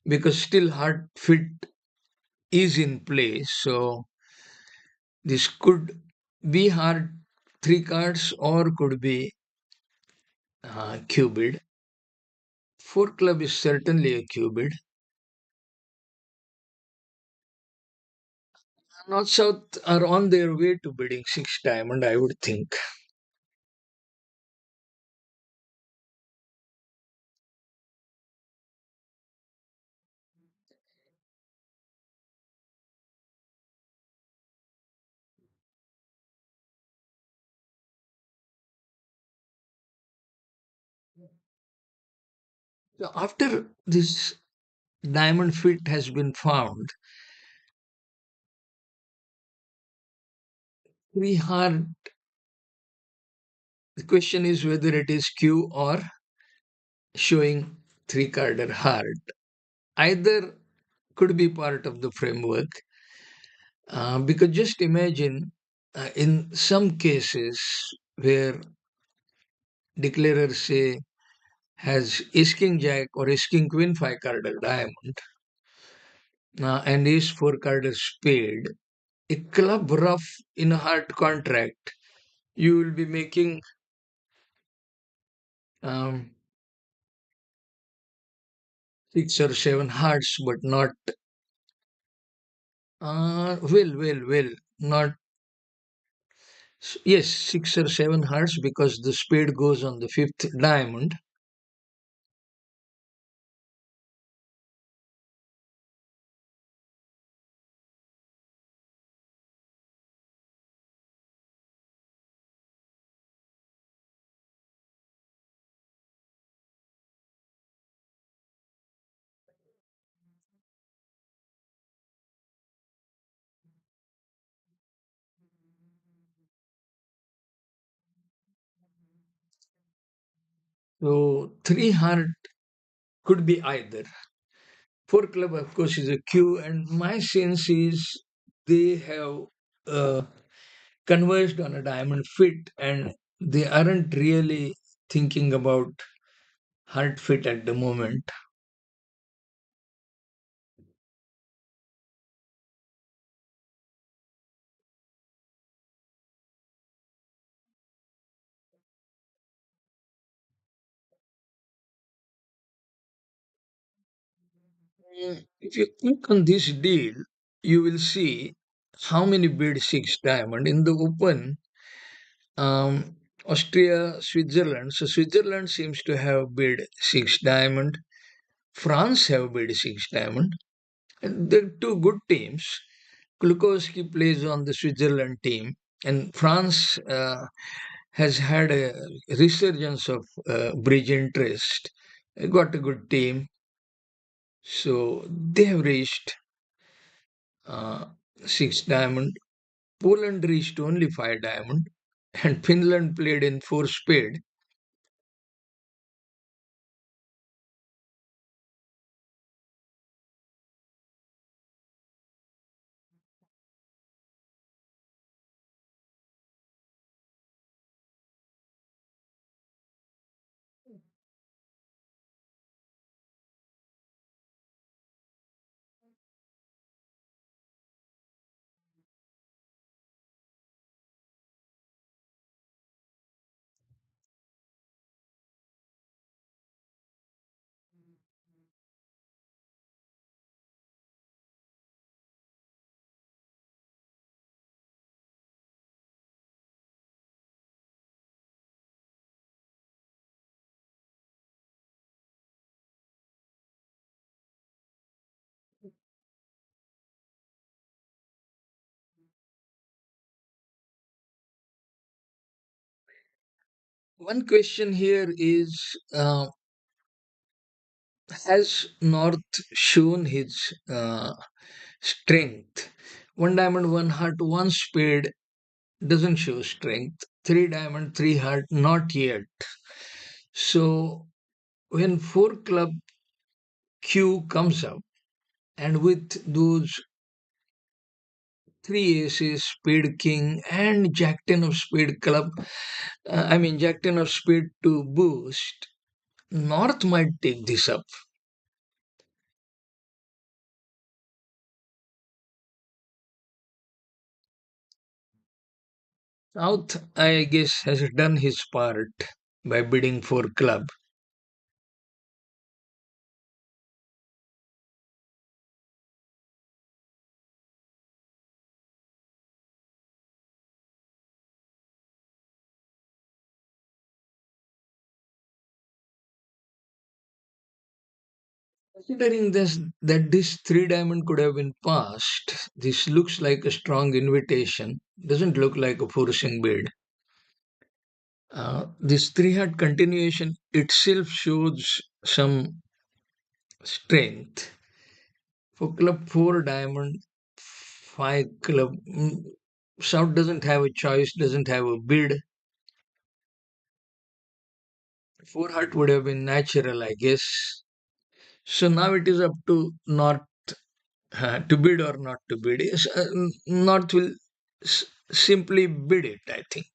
because still heart fit is in place. So this could be heart three cards or could be cubid. Four club is certainly a cubid. North South are on their way to bidding six diamond, I would think. So after this diamond fit has been found, three heart. The question is whether it is Q or showing three carded heart. Either could be part of the framework. Because just imagine in some cases where declarer say has ace king jack or ace king queen five carded diamond and ace four carded spade, a club rough in a heart contract, you will be making um, six or seven hearts, but not not yes, six or seven hearts because the spade goes on the fifth diamond. So three heart could be either. Four club, of course, is a Q, and my sense is they have uh, converged on a diamond fit, and they aren't really thinking about heart fit at the moment. If you click on this deal, you will see. how many bid six diamond in the open? Austria, Switzerland. So Switzerland seems to have bid six diamond. France have bid six diamond. And they're two good teams. Klukowski plays on the Switzerland team, and France has had a resurgence of bridge interest. Got a good team, so they have reached uh, six diamond. Poland reached only five diamond, and Finland played in four spade. One question here is: has North shown his strength? One diamond, one heart, one spade doesn't show strength. Three diamond, three heart, not yet. So when four club Q comes up, and with those three aces, spade king, and jack ten of spade club, jack ten of spade to boost, North might take this up. South, I guess, has done his part by bidding for club. Considering this that this three diamond could have been passed, this looks like a strong invitation. Doesn't look like a forcing bid. This three heart continuation itself shows some strength. For club four diamond, five club. South doesn't have a choice, doesn't have a bid. Four heart would have been natural, I guess. So now it is up to North to bid or not to bid. Yes, North will simply bid it, I think.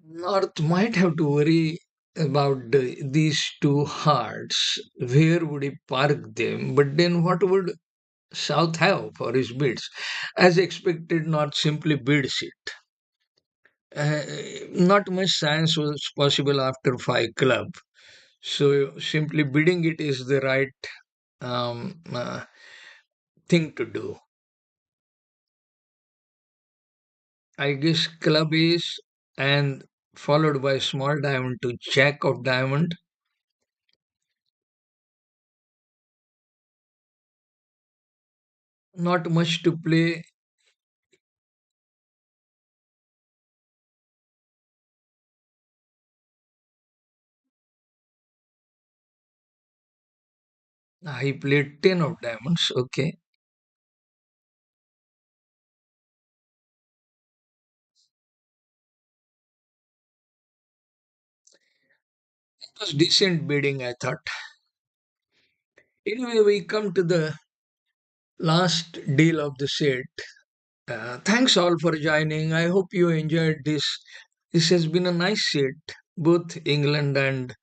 North might have to worry about these two hearts. Where would he park them? But then what would South have for his bids? As expected, North simply bids it. Not much science was possible after five club. So simply bidding it is the right um, uh, thing to do. I guess club ace and followed by small diamond to jack of diamond. Not much to play. He played 10 of diamonds. Okay. It was decent bidding, I thought. Anyway, we come to the last deal of the set. Thanks all for joining. I hope you enjoyed this. This has been a nice set. Both England and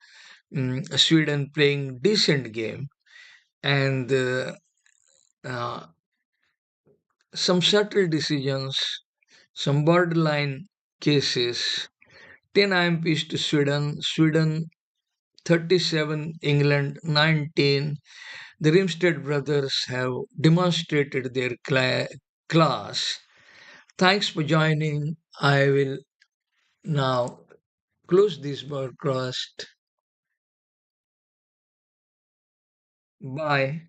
Sweden playing decent game, and uh, some subtle decisions, some borderline cases, 10 IMPs to Sweden 37, England 19. The Rimstead brothers have demonstrated their class. Thanks for joining. I will now close this broadcast. Bye.